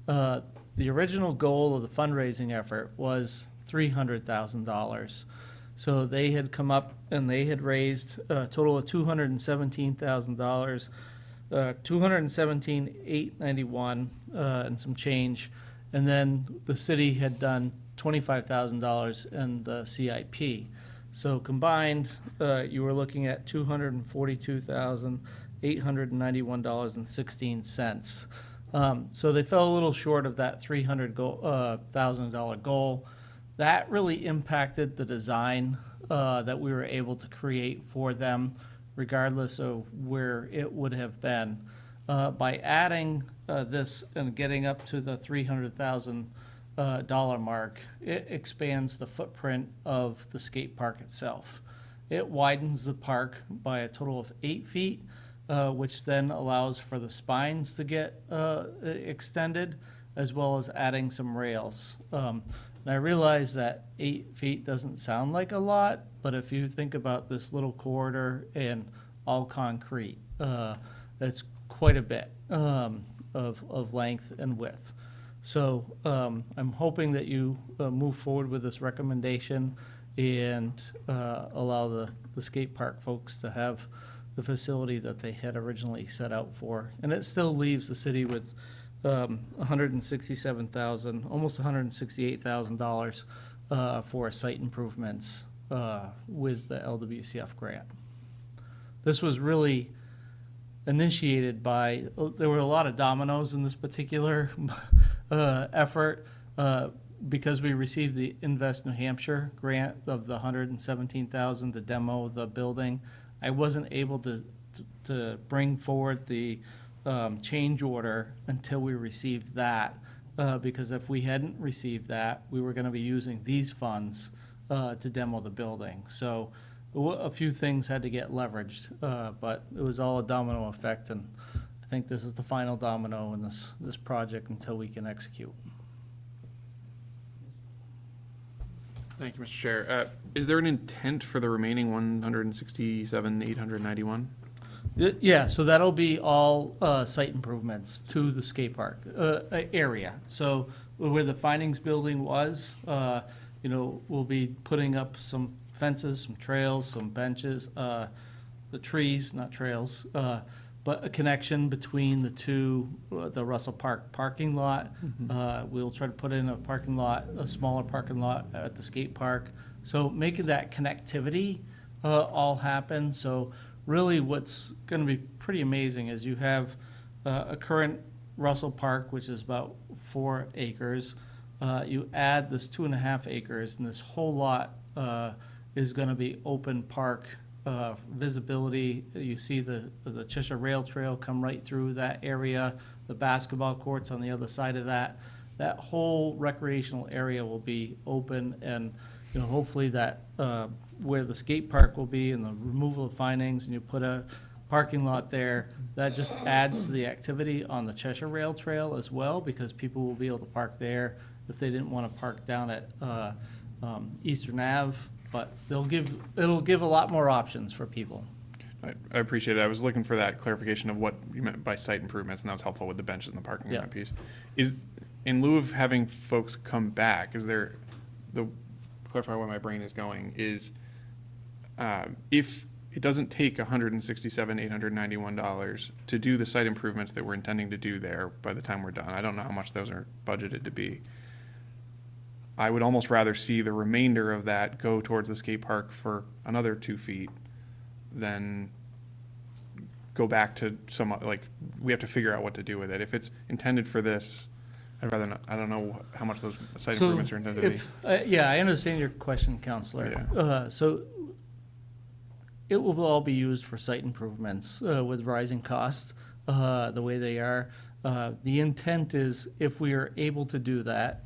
The original goal of the fundraising effort was $300,000. So they had come up and they had raised a total of $217,000, $217,891 and some change. And then the city had done $25,000 in the CIP. So combined, you were looking at $242,891.16. So they fell a little short of that $300,000 goal. That really impacted the design that we were able to create for them, regardless of where it would have been. By adding this and getting up to the $300,000 mark, it expands the footprint of the skate park itself. It widens the park by a total of 8 feet, which then allows for the spines to get extended, as well as adding some rails. And I realize that 8 feet doesn't sound like a lot, but if you think about this little corridor and all concrete, that's quite a bit of length and width. So I'm hoping that you move forward with this recommendation and allow the skate park folks to have the facility that they had originally set out for. And it still leaves the city with $167,000, almost $168,000 for site improvements with the LWCF grant. This was really initiated by, there were a lot of dominoes in this particular effort. Because we received the Invest New Hampshire grant of the $117,000 to demo the building, I wasn't able to bring forward the change order until we received that, because if we hadn't received that, we were going to be using these funds to demo the building. So a few things had to get leveraged, but it was all a domino effect, and I think this is the final domino in this project until we can execute. Thank you, Mr. Chair. Is there an intent for the remaining 167,891? Yeah, so that'll be all site improvements to the skate park area. So where the findings building was, we'll be putting up some fences, some trails, some benches, the trees, not trails, but a connection between the two, the Russell Park parking lot. We'll try to put in a parking lot, a smaller parking lot at the skate park. So making that connectivity all happen. So really what's going to be pretty amazing is you have a current Russell Park, which is about 4 acres. You add this 2.5 acres, and this whole lot is going to be open park visibility. You see the Cheshire Rail Trail come right through that area, the basketball courts on the other side of that. That whole recreational area will be open, and hopefully that where the skate park will be and the removal of findings, and you put a parking lot there, that just adds to the activity on the Cheshire Rail Trail as well, because people will be able to park there if they didn't want to park down at Eastern Ave. But it'll give a lot more options for people. I appreciate it. I was looking for that clarification of what you meant by site improvements, and that was helpful with the benches and the parking lot piece. Is, in lieu of having folks come back, is there, clarify where my brain is going, is if it doesn't take $167,891 to do the site improvements that we're intending to do there by the time we're done, I don't know how much those are budgeted to be, I would almost rather see the remainder of that go towards the skate park for another 2 feet than go back to some, like, we have to figure out what to do with it. If it's intended for this, I'd rather not, I don't know how much those site improvements are intended to be. Yeah, I understand your question, Counselor. Yeah. So it will all be used for site improvements with rising costs the way they are. The intent is, if we are able to do that,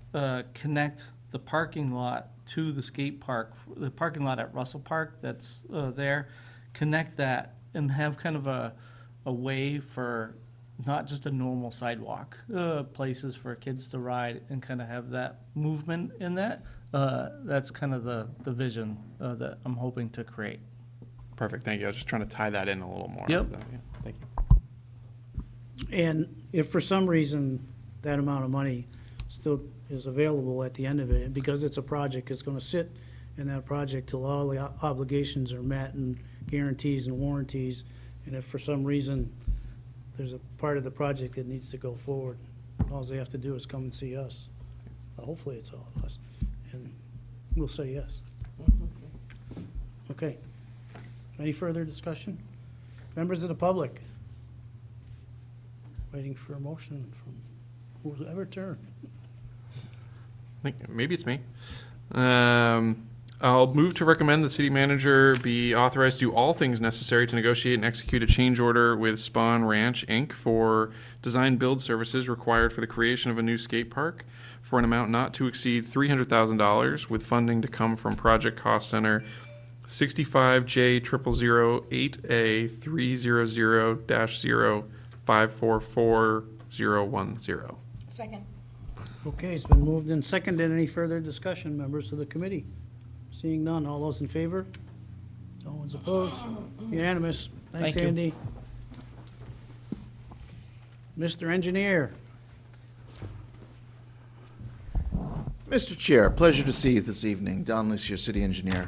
connect the parking lot to the skate park, the parking lot at Russell Park that's there, connect that and have kind of a way for not just a normal sidewalk, places for kids to ride and kind of have that movement in that. That's kind of the vision that I'm hoping to create. Perfect, thank you. I was just trying to tie that in a little more. Yep. Thank you. And if for some reason that amount of money still is available at the end of it, and because it's a project, it's going to sit in that project till all the obligations are met and guarantees and warranties, and if for some reason there's a part of the project that needs to go forward, all they have to do is come and see us. Hopefully it's all of us, and we'll say yes. Okay. Any further discussion? Members of the public? Waiting for a motion from whoever turn. Maybe it's me. I'll move to recommend the city manager be authorized to do all things necessary to negotiate and execute a change order with Spawn Ranch, Inc. for design build services required for the creation of a new skate park for an amount not to exceed $300,000, with funding to come from Project Cost Center 65J0008A 300-0544010. Second. Okay, it's been moved and seconded. Any further discussion, members of the committee? Seeing none, all those in favor? No one's opposed? Unanimous. Thanks, Thank you. Andy. Mr. Engineer. Mr. Chair, pleasure to see you this evening. Don Lucier, City Engineer.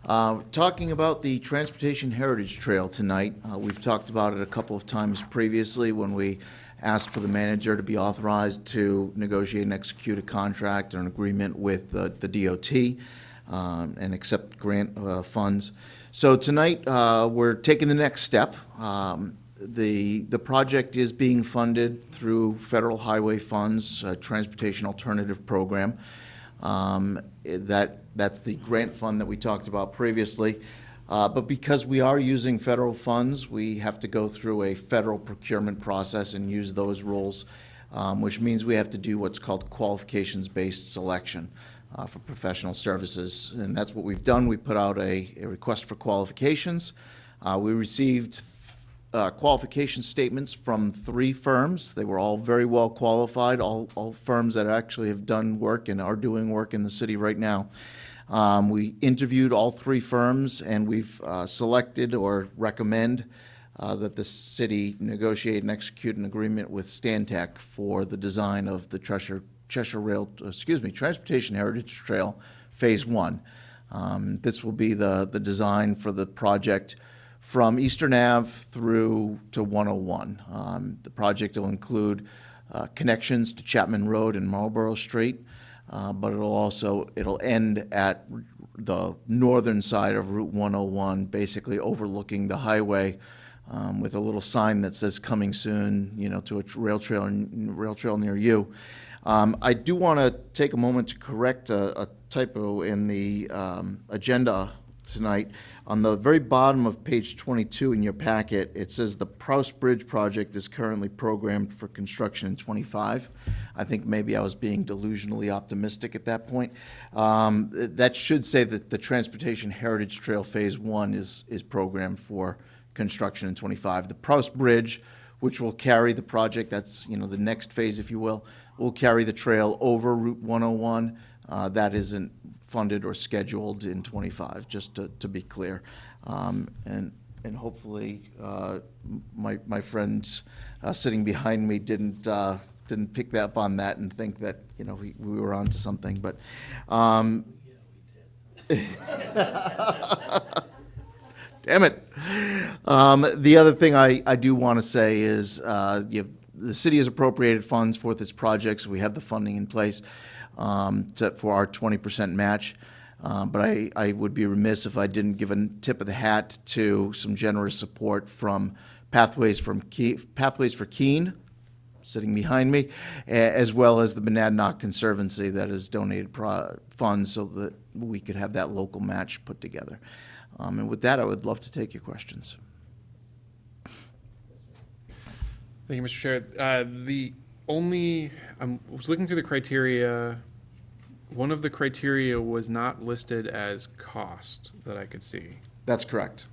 Talking about the Transportation Heritage Trail tonight. We've talked about it a couple of times previously when we asked for the manager to be authorized to negotiate and execute a contract or an agreement with the DOT and accept grant funds. So tonight, we're taking the next step. The project is being funded through federal highway funds, Transportation Alternative Program. That's the grant fund that we talked about previously. But because we are using federal funds, we have to go through a federal procurement process and use those rules, which means we have to do what's called qualifications-based selection for professional services. And that's what we've done. We put out a request for qualifications. We received qualification statements from 3 firms. They were all very well qualified, all firms that actually have done work and are doing work in the city right now. We interviewed all 3 firms, and we've selected or recommend that the city negotiate and execute an agreement with Stantec for the design of the Transportation Heritage Trail Phase 1. This will be the design for the project from Eastern Ave through to 101. The project will include connections to Chapman Road and Marlborough Street, but it'll end at the northern side of Route 101, basically overlooking the highway, with a little sign that says "Coming soon," to a rail trail near you. I do want to take a moment to correct a typo in the agenda tonight. On the very bottom of page 22 in your packet, it says the Prouse Bridge project is currently programmed for construction in '25. I think maybe I was being delusionally optimistic at that point. That should say that the Transportation Heritage Trail Phase 1 is programmed for construction in '25. The Prouse Bridge, which will carry the project, that's the next phase, if you will carry the trail over Route 101. That isn't funded or scheduled in '25, just to be clear. And hopefully my friends sitting behind me didn't pick up on that and think that we were onto something. But damn it. The other thing I do want to say is the city has appropriated funds for its projects. We have the funding in place for our 20% match. But I would be remiss if I didn't give a tip of the hat to some generous support from Pathways for Keene, sitting behind me, as well as the Monadnock Conservancy that has donated funds so that we could have that local match put together. And with that, I would love to take your questions. Thank you, Mr. Chair. I was looking through the criteria. One of the criteria was not listed as cost that I could see. That's correct.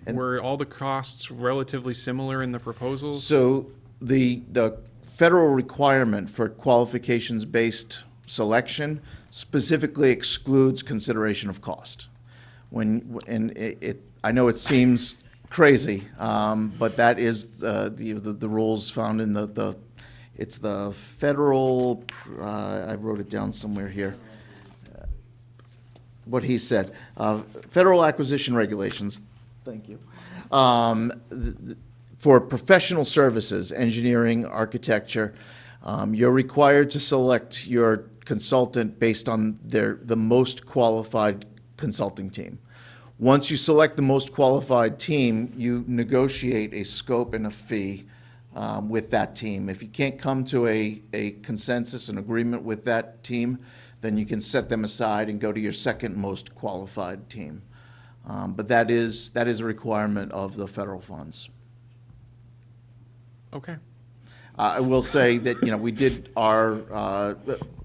Were all the costs relatively similar in the proposals? So the federal requirement for qualifications-based selection specifically excludes consideration of cost. I know it seems crazy, but that is the rules found in it's the federal, I wrote it down somewhere here, what he said. Federal acquisition regulations, thank you. For professional services, engineering, architecture, you're required to select your consultant based on the most qualified consulting team. Once you select the most qualified team, you negotiate a scope and a fee with that team. If you can't come to a consensus, an agreement with that team, then you can set them aside and go to your second most qualified team. But that is a requirement of the federal funds. Okay. I will say that, we did our,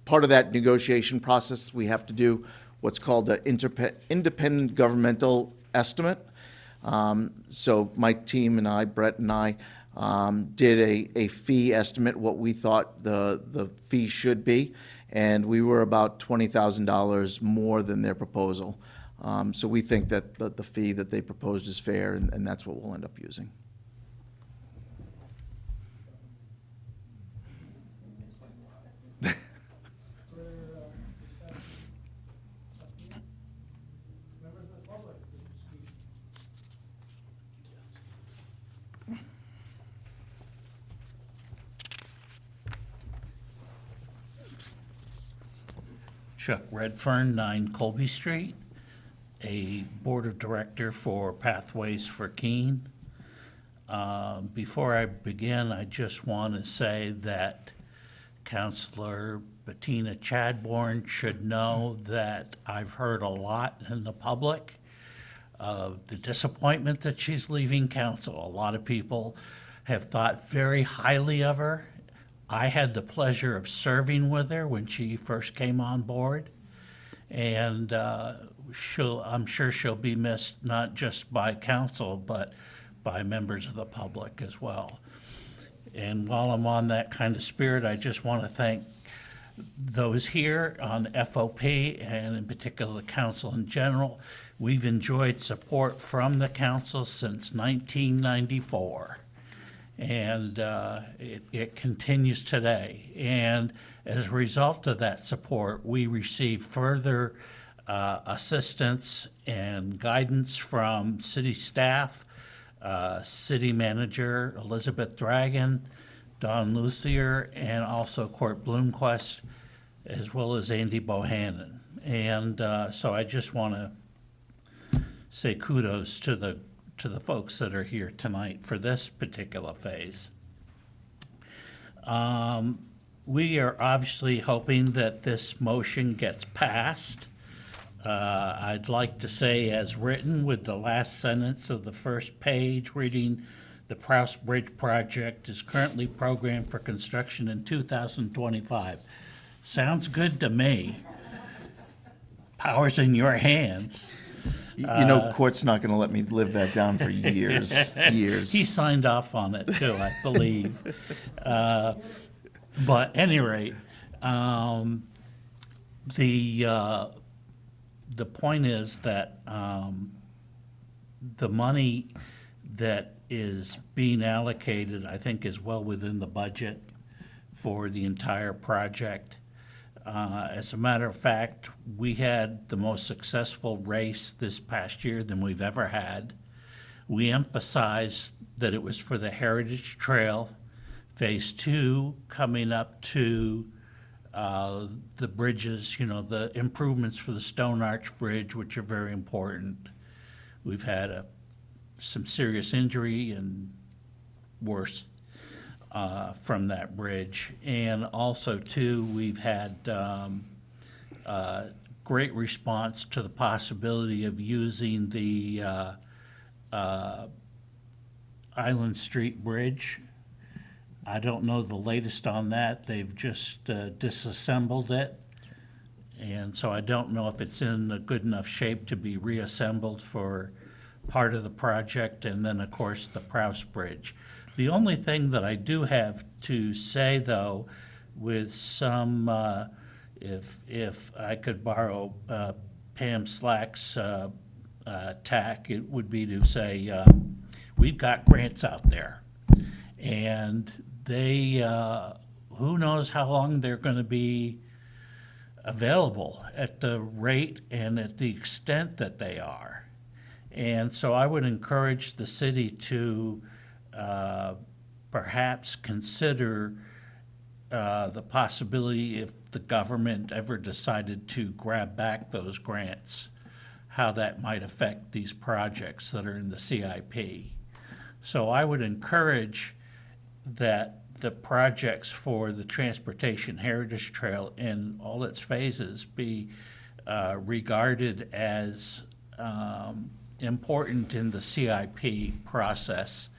part of that negotiation process, we have to do what's called an independent governmental estimate. So my team and I, Brett and I, did a fee estimate, what we thought the fee should be, and we were about $20,000 more than their proposal. So we think that the fee that they proposed is fair, and that's what we'll end up using. Chuck Redfern, 9 Colby Street, a Board of Director for Pathways for Keene. Before I begin, I just want to say that Councilor Bettina Chadbourne should know that I've heard a lot in the public of the disappointment that she's leaving council. A lot of people have thought very highly of her. I had the pleasure of serving with her when she first came on board, and I'm sure she'll be missed not just by council, but by members of the public as well. And while I'm on that kind of spirit, I just want to thank those here on FOP, and in particular the council in general. We've enjoyed support from the council since 1994. And it continues today. And as a result of that support, we receive further assistance and guidance from city staff, city manager Elizabeth Dragon, Don Lucier, and also Court Bloomquist, as well as Andy Bohannon. And so I just want to say kudos to the folks that are here tonight for this particular phase. We are obviously hoping that this motion gets passed. I'd like to say as written with the last sentence of the first page reading, the Prowse Bridge project is currently programmed for construction in 2025. Sounds good to me. Power's in your hands. Court's not going to let me live that down for years. He signed off on it too, I believe. But at any rate, the point is that the money that is being allocated, I think, is well within the budget for the entire project. As a matter of fact, we had the most successful race this past year than we've ever had. We emphasized that it was for the Heritage Trail, Phase 2 coming up to the bridges, the improvements for the Stone Arch Bridge, which are very important. We've had some serious injury and worse from that bridge. And also, too, we've had great response to the possibility of using the Island Street Bridge. I don't know the latest on that. They've just disassembled it. And so I don't know if it's in a good enough shape to be reassembled for part of the project. And then, of course, the Prowse Bridge. The only thing that I do have to say, though, with some, if I could borrow Pam Slack's tack, it would be to say, we've got grants out there. And they, who knows how long they're going to be available at the rate and at the extent that they are. And so I would encourage the city to perhaps consider the possibility, if the government ever decided to grab back those grants, how that might affect these projects that are in the CIP. So I would encourage that the projects for the Transportation Heritage Trail in all its phases be regarded as important in the CIP process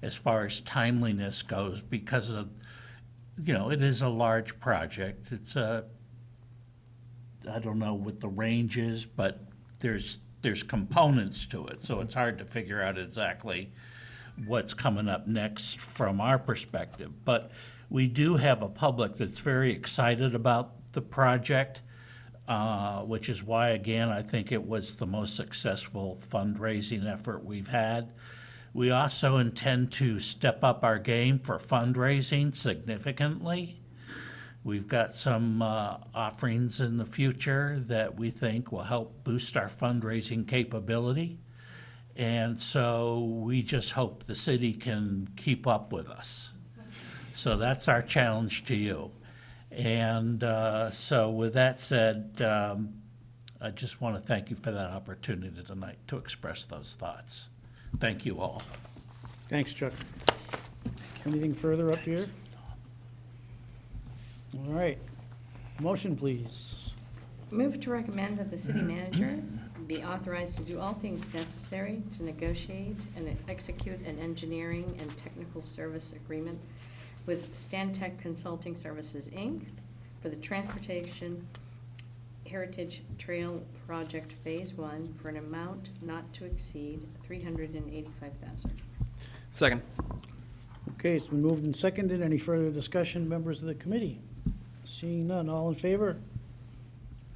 as far as timeliness goes, because of, it is a large project. It's I don't know what the range is, but there's components to it, so it's hard to figure out exactly what's coming up next from our perspective. But we do have a public that's very excited about the project, which is why, again, I think it was the most successful fundraising effort we've had. We also intend to step up our game for fundraising significantly. We've got some offerings in the future that we think will help boost our fundraising capability. And so we just hope the city can keep up with us. So that's our challenge to you. And so with that said, I just want to thank you for that opportunity tonight to express those thoughts. Thank you all. Thanks, Chuck. Anything further up here? All right. Motion, please. Move to recommend that the city manager be authorized to do all things necessary to negotiate and execute an engineering and technical service agreement with Stantec Consulting Services, Inc. for the Transportation Heritage Trail Project Phase 1 for an amount not to exceed $385,000. Second. Okay, it's been moved and seconded. Any further discussion, members of the committee? Seeing none, all in favor?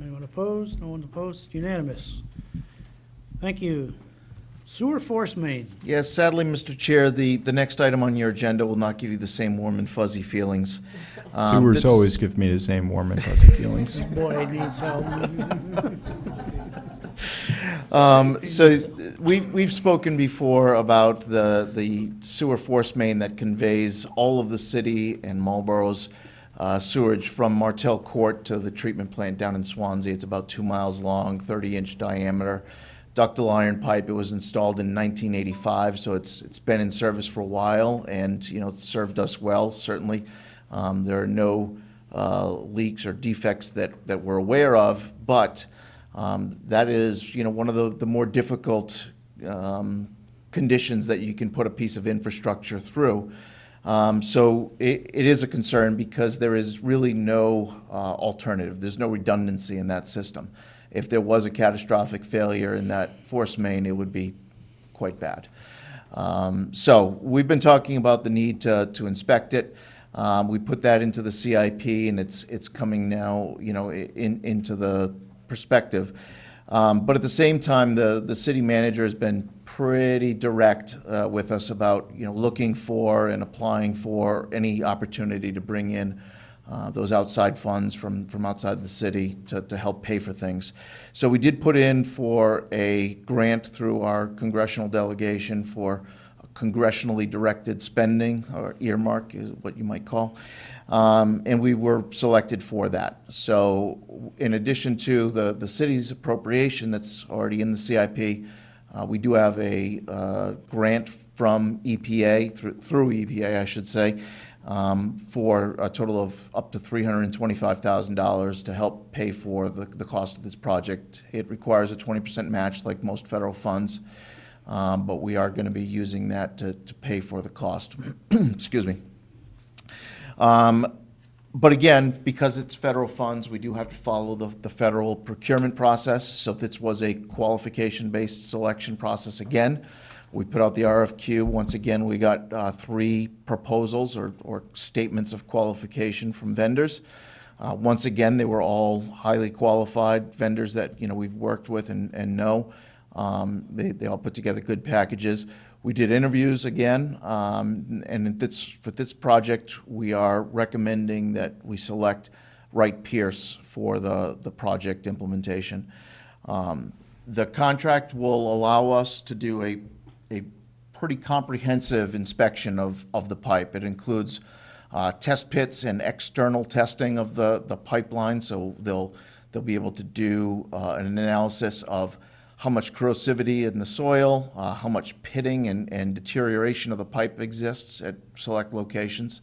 Anyone opposed? No one's opposed? Unanimous. Thank you. Sewer force main. Yes, sadly, Mr. Chair, the next item on your agenda will not give you the same warm and fuzzy feelings. Sewers This- always give me the same warm and fuzzy feelings. Boy needs help. We've spoken before about the sewer force main that conveys all of the city and Marlboro's sewage from Martell Court to the treatment plant down in Swansea. It's about 2 miles long, 30-inch diameter. Ductile iron pipe. It was installed in 1985, so it's been in service for a while, and it's served us well, certainly. There are no leaks or defects that we're aware of, but that is one of the more difficult conditions that you can put a piece of infrastructure through. So it is a concern because there is really no alternative. There's no redundancy in that system. If there was a catastrophic failure in that force main, it would be quite bad. So we've been talking about the need to inspect it. We put that into the CIP, and it's coming now, into the perspective. But at the same time, the city manager has been pretty direct with us about looking for and applying for any opportunity to bring in those outside funds from outside the city to help pay for things. So we did put in for a grant through our congressional delegation for congressionally directed spending, or earmark is what you might call, and we were selected for that. So in addition to the city's appropriation that's already in the CIP, we do have a grant from EPA, through EPA, I should say, for a total of up to $325,000 to help pay for the cost of this project. It requires a 20% match like most federal funds, but we are going to be using that to pay for the cost. Excuse me. But again, because it's federal funds, we do have to follow the federal procurement process. So this was a qualification-based selection process again. We put out the RFQ. Once again, we got 3 proposals or statements of qualification from vendors. Once again, they were all highly qualified vendors that we've worked with and know. They all put together good packages. We did interviews again, and for this project, we are recommending that we select Wright Pierce for the project implementation. The contract will allow us to do a pretty comprehensive inspection of the pipe. It includes test pits and external testing of the, pipeline, so they'll be able to do an analysis of how much corrosivity in the soil, how much pitting and deterioration of the pipe exists at select locations.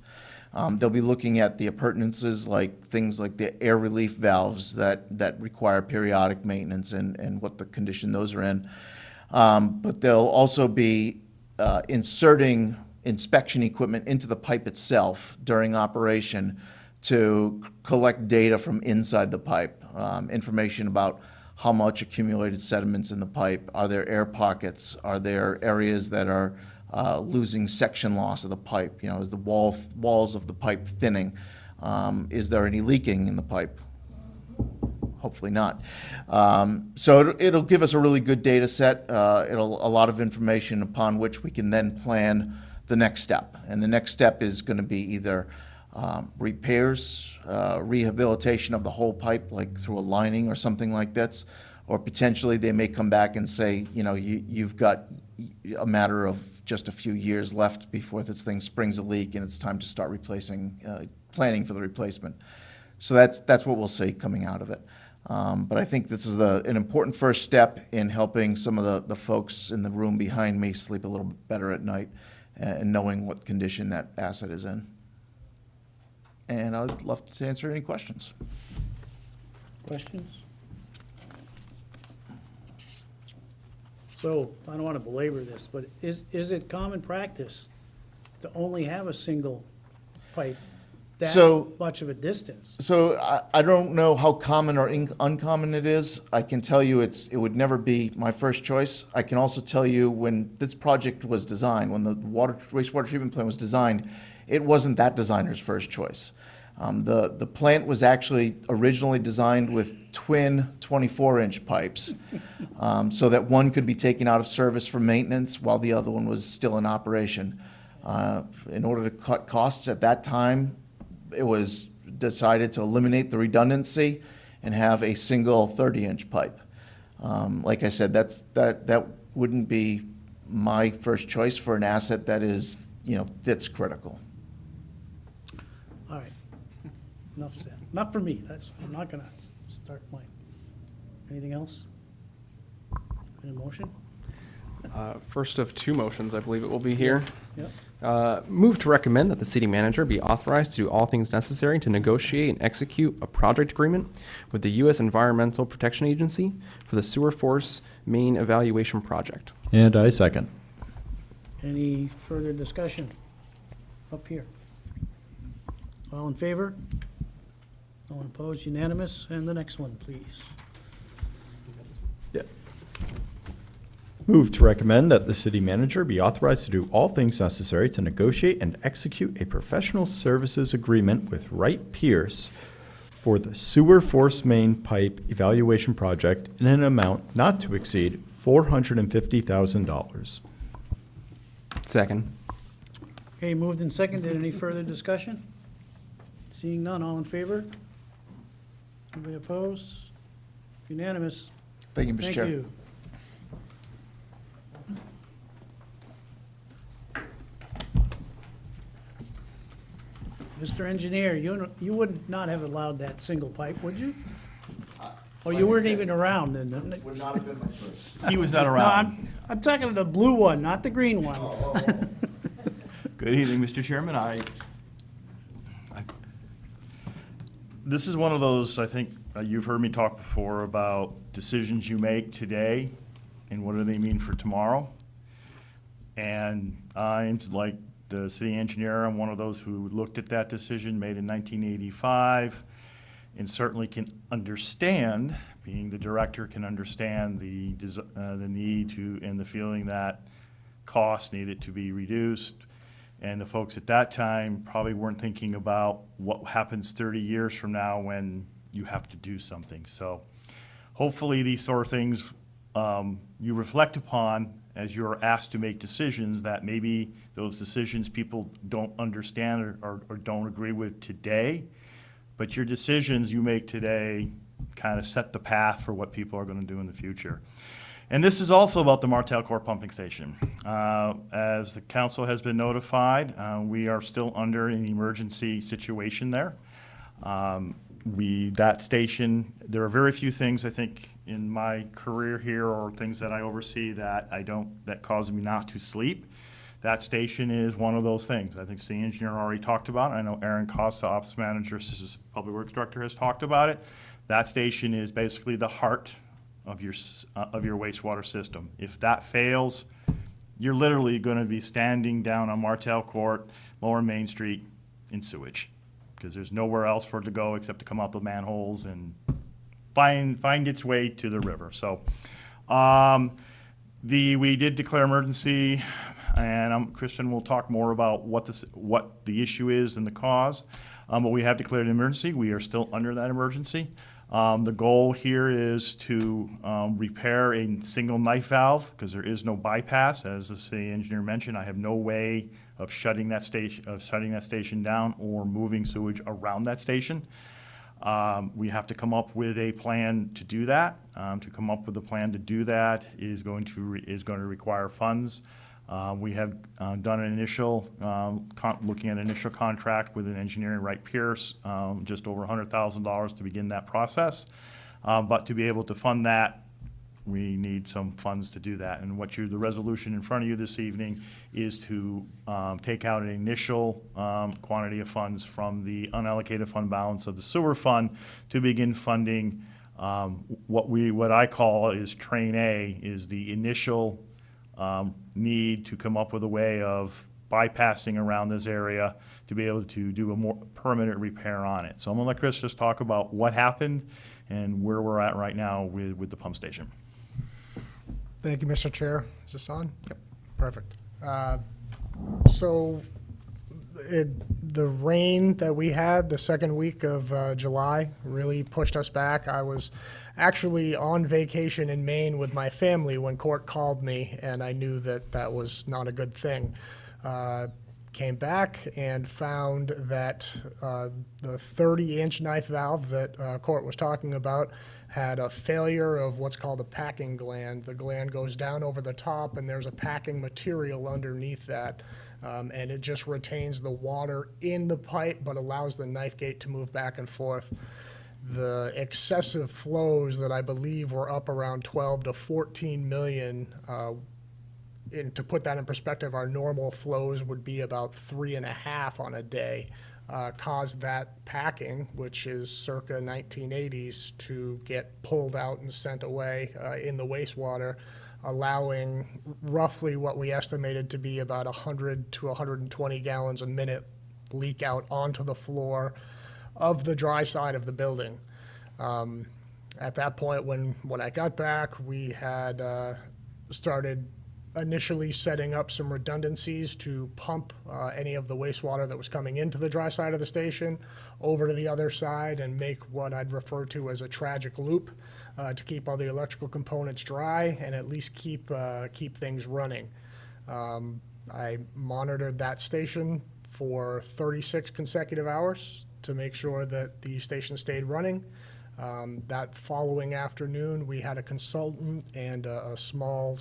They'll be looking at the appurtenances, like things like the air relief valves that require periodic maintenance and what the condition those are in. But they'll also be inserting inspection equipment into the pipe itself during operation to collect data from inside the pipe, information about how much accumulated sediments in the pipe, are there air pockets, are there areas that are losing section loss of the pipe, is the walls of the pipe thinning, is there any leaking in the pipe? Hopefully not. So it'll give us a really good data set, a lot of information upon which we can then plan the next step. And the next step is going to be either repairs, rehabilitation of the whole pipe, like through a lining or something like this, or potentially they may come back and say, you've got a matter of just a few years left before this thing springs a leak and it's time to start planning for the replacement. So that's what we'll see coming out of it. But I think this is an important first step in helping some of the folks in the room behind me sleep a little bit better at night and knowing what condition that asset is in. And I'd love to answer any questions. Questions? So, I don't want to belabor this, but is it common practice to only have a single pipe that much of a distance? So I don't know how common or uncommon it is. I can tell you it would never be my first choice. I can also tell you when this project was designed, when the wastewater treatment plant was designed, it wasn't that designer's first choice. The plant was actually originally designed with twin 24-inch pipes so that one could be taken out of service for maintenance while the other one was still in operation. In order to cut costs at that time, it was decided to eliminate the redundancy and have a single 30-inch pipe. Like I said, that wouldn't be my first choice for an asset that is, that's critical. All right. Enough said. Not for me. I'm not going to start mine. Anything else? Any motion? First of two motions, I believe it will be here. Yep. Move to recommend that the city manager be authorized to do all things necessary to negotiate and execute a project agreement with the U.S. Environmental Protection Agency for the Sewer Force Main Evaluation Project. And I second. Any further discussion? Up here. All in favor? No one opposed, unanimous. And the next one, please. Move to recommend that the city manager be authorized to do all things necessary to negotiate and execute a professional services agreement with Wright Pierce for the Sewer Force Main Pipe Evaluation Project in an amount not to exceed $450,000. Second. Okay, moved and seconded. Any further discussion? Seeing none, all in favor? Anybody opposed? Unanimous. Thank you, Mr. Chair. Thank you. Mr. Engineer, you would not have allowed that single pipe, would you? Or you weren't even around then, didn't it? Would not have been my first. He was not No, around. I'm talking the blue one, not the green one. Good evening, Mr. Chairman. This is one of those, I think, you've heard me talk before about decisions you make today and what do they mean for tomorrow. And I'm like the city engineer, I'm one of those who looked at that decision made in 1985 and certainly can understand, being the director, can understand the need to and the feeling that costs needed to be reduced. And the folks at that time probably weren't thinking about what happens 30 years from now when you have to do something. So hopefully these sort of things you reflect upon as you're asked to make decisions, that maybe those decisions people don't understand or don't agree with today, but your decisions you make today kind of set the path for what people are going to do in the future. And this is also about the Martel Core Pumping Station. As the council has been notified, we are still under an emergency situation there. that station, there are very few things, I think, in my career here or things that I oversee that that cause me not to sleep. That station is one of those things. I think the engineer already talked about it. I know Aaron Costa, Ops Manager, Assistant Public Works Director, has talked about it. That station is basically the heart of your wastewater system. If that fails, you're literally going to be standing down on Martel Court, Lower Main Street in sewage, because there's nowhere else for it to go except to come out the manholes and find its way to the river. So we did declare emergency, and Kristen will talk more about what the issue is and the cause. But we have declared an emergency. We are still under that emergency. The goal here is to repair a single knife valve, because there is no bypass. As the city engineer mentioned, I have no way of shutting that station down or moving sewage around that station. We have to come up with a plan to do that. To come up with a plan to do that is going to require funds. We have done an initial, looking at an initial contract with an engineering Wright Pierce, just over $100,000 to begin that process. But to be able to fund that, we need some funds to do that. And the resolution in front of you this evening is to take out an initial quantity of funds from the unallocated fund balance of the sewer fund to begin funding what I call is Train A, is the initial need to come up with a way of bypassing around this area to be able to do a more permanent repair on it. So I'm going to let Chris just talk about what happened and where we're at right now with the pump station. Thank you, Mr. Chair. Is this on? Yep. Perfect. So the rain that we had the second week of July really pushed us back. I was actually on vacation in Maine with my family when court called me, and I knew that that was not a good thing. Came back and found that the 30-inch knife valve that court was talking about had a failure of what's called a packing gland. The gland goes down over the top, and there's a packing material underneath that. And it just retains the water in the pipe, but allows the knife gate to move back and forth. The excessive flows that I believe were up around 12 to 14 million, and to put that in perspective, our normal flows would be about 3.5 on a day, caused that packing, which is circa 1980s, to get pulled out and sent away in the wastewater, allowing roughly what we estimated to be about 100 to 120 gallons a minute leak out onto the floor of the dry side of the building. At that point, when I got back, we had started initially setting up some redundancies to pump any of the wastewater that was coming into the dry side of the station over to the other side and make what I'd refer to as a tragic loop to keep all the electrical components dry and at least keep things running. I monitored that station for 36 consecutive hours to make sure that the station stayed running. That following afternoon, we had a consultant and a small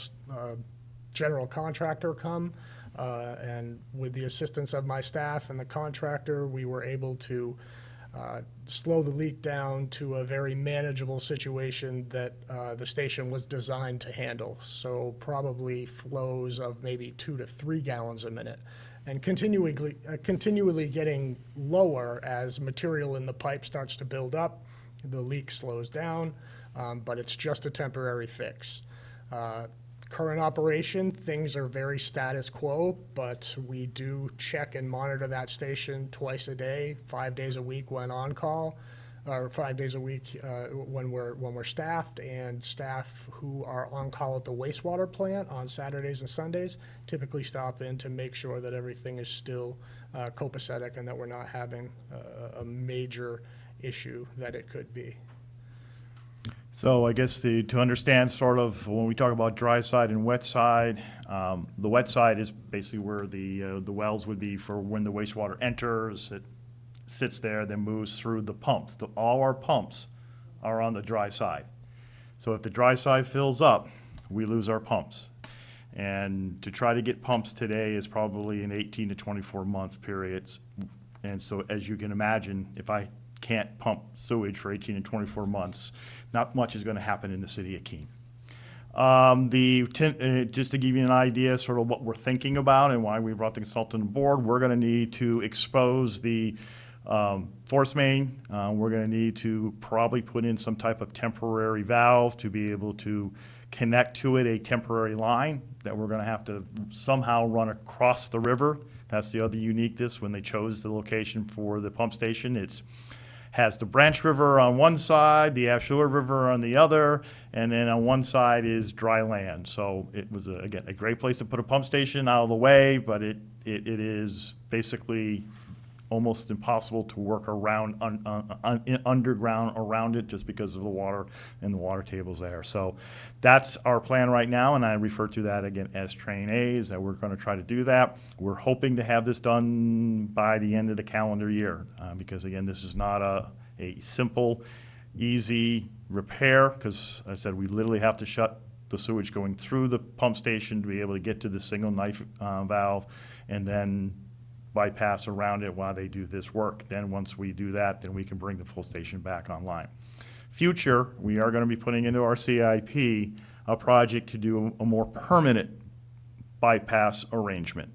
general contractor come, and with the assistance of my staff and the contractor, we were able to slow the leak down to a very manageable situation that the station was designed to handle. So probably flows of maybe 2 to 3 gallons a minute, and continually getting lower as material in the pipe starts to build up. The leak slows down, but it's just a temporary fix. Current operation, things are very status quo, but we do check and monitor that station twice a day, 5 days a week when on call, or 5 days a week when we're staffed, and staff who are on call at the wastewater plant on Saturdays and Sundays typically stop in to make sure that everything is still copacetic and that we're not having a major issue that it could be. So I guess to understand sort of when we talk about dry side and wet side, the wet side is basically where the wells would be for when the wastewater enters. It sits there, then moves through the pumps. All our pumps are on the dry side. So if the dry side fills up, we lose our pumps. And to try to get pumps today is probably an 18 to 24 month periods. And so as you can imagine, if I can't pump sewage for 18 and 24 months, not much is going to happen in the city of Keene. Just to give you an idea, sort of what we're thinking about and why we brought the consultant on board, we're going to need to expose the force main. We're going to need to probably put in some type of temporary valve to be able to connect to it a temporary line that we're going to have to somehow run across the river. That's the other uniqueness when they chose the location for the pump station. It's has the Branch River on one side, the Ashua River on the other, and then on one side is dry land. So it was, again, a great place to put a pump station out of the way, but it is basically almost impossible to work around underground around it just because of the water and the water tables there. So that's our plan right now, and I refer to that again as Train A, is that we're going to try to do that. We're hoping to have this done by the end of the calendar year because, again, this is not a simple, easy repair because, as I said, we literally have to shut the sewage going through the pump station to be able to get to the single knife valve and then bypass around it while they do this work. Then once we do that, then we can bring the full station back online. Future, we are going to be putting into our CIP a project to do a more permanent bypass arrangement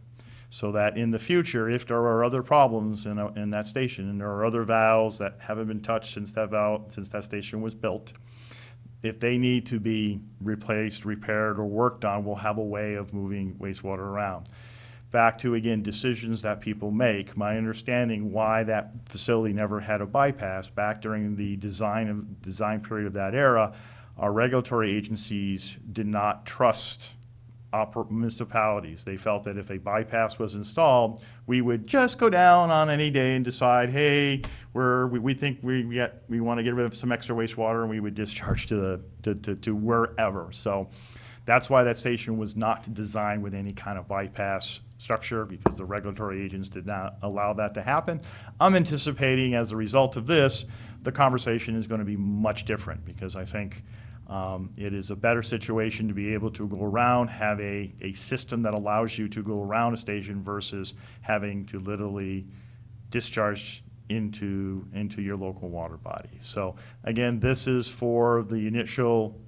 so that in the future, if there are other problems in that station and there are other valves that haven't been touched since that station was built, if they need to be replaced, repaired, or worked on, we'll have a way of moving wastewater around. Back to, again, decisions that people make. My understanding why that facility never had a bypass back during the design period of that era, our regulatory agencies did not trust municipalities. They felt that if a bypass was installed, we would just go down on any day and decide, hey, we think we want to get rid of some extra wastewater, and we would discharge to wherever. So that's why that station was not designed with any kind of bypass structure, because the regulatory agents did not allow that to happen. I'm anticipating as a result of this, the conversation is going to be much different, because I think it is a better situation to be able to go around, have a system that allows you to go around a station versus having to literally discharge into your local water body. So again, this is for the initial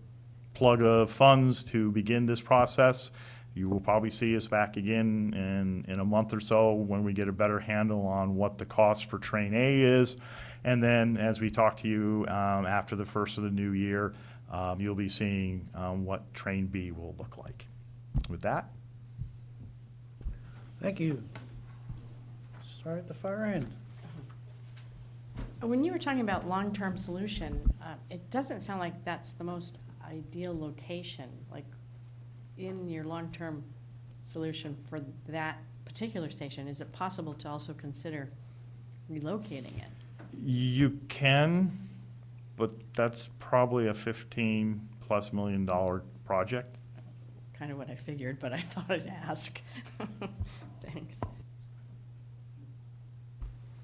plug of funds to begin this process. You will probably see us back again in a month or so when we get a better handle on what the cost for Train A is. And then as we talk to you after the first of the new year, you'll be seeing what Train B will look like. With that. Thank you. Start at the far end. When you were talking about long-term solution, it doesn't sound like that's the most ideal location, like in your long-term solution for that particular station. Is it possible to also consider relocating it? You can, but that's probably a $15+ million project. Kind of what I figured, but I thought I'd ask. Thanks.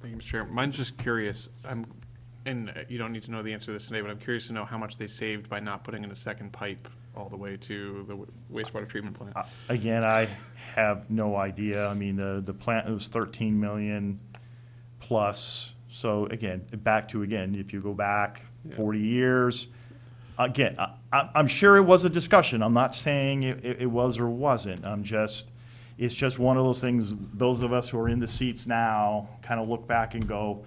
Thank you, Mr. Chair. Mine's just curious. And you don't need to know the answer to this today, but I'm curious to know how much they saved by not putting in a second pipe all the way to the wastewater treatment plant. Again, I have no idea. I mean, the plant was 13 million plus. So again, if you go back 40 years, again, I'm sure it was a discussion. I'm not saying it was or wasn't. It's just one of those things, those of us who are in the seats now kind of look back and go,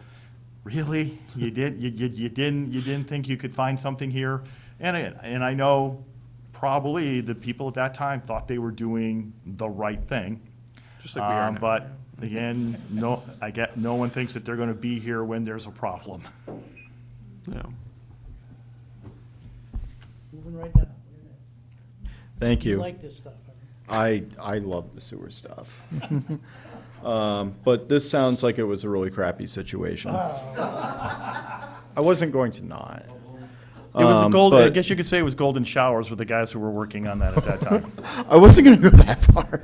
really? You didn't think you could find something here? And I know probably the people at that time thought they were doing the right thing. Just like we are now. But again, no one thinks that they're going to be here when there's a problem. Yeah. Moving right down. Thank you. Like this stuff. I love the sewer stuff. But this sounds like it was a really crappy situation. I wasn't going to not. It was I guess you could say it was golden showers with the guys who were working on that at that time. I wasn't going to go that far.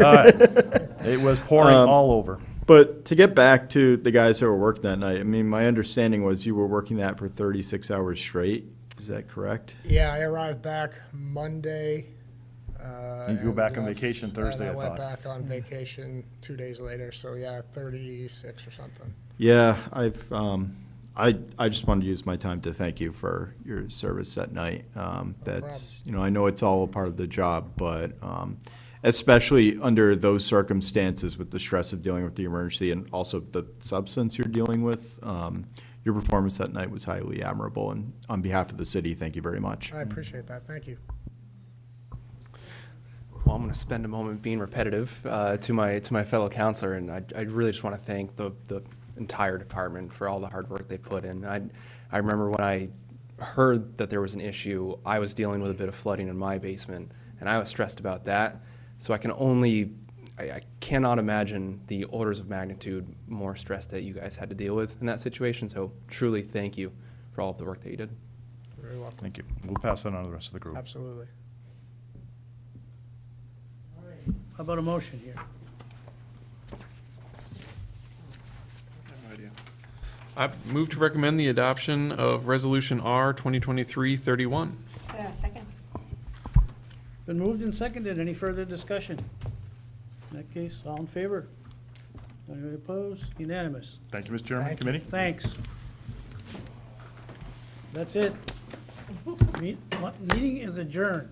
It was pouring all over. But to get back to the guys who were working that night, I mean, my understanding was you were working that for 36 hours straight. Is that correct? Yeah, I arrived back Monday. You go back on vacation Thursday, and I I went thought. back on vacation 2 days later, so yeah, 36 or something. Yeah, I just wanted to use my time to thank you for your service that night. That's, I know it's all a part of the job, but especially under those circumstances with the stress of dealing with the emergency and also the substance you're dealing with, your performance that night was highly admirable. And on behalf of the city, thank you very much. I appreciate that. Thank you. Well, I'm going to spend a moment being repetitive to my fellow counselor, and I really just want to thank the entire department for all the hard work they put in. I remember when I heard that there was an issue, I was dealing with a bit of flooding in my basement, and I was stressed about that. So I cannot imagine the orders of magnitude more stress that you guys had to deal with in that situation. So truly, thank you for all of the work that you did. Very welcome. Thank you. We'll pass that on to the rest of the group. Absolutely. How about a motion here? I move to recommend the adoption of Resolution R 2023-31. Second. Been moved and seconded. Any further discussion? In that case, all in favor? Anybody opposed? Unanimous. Thank you, Mr. Chairman, Thank you. committee. Thanks. That's it. Meeting is adjourned.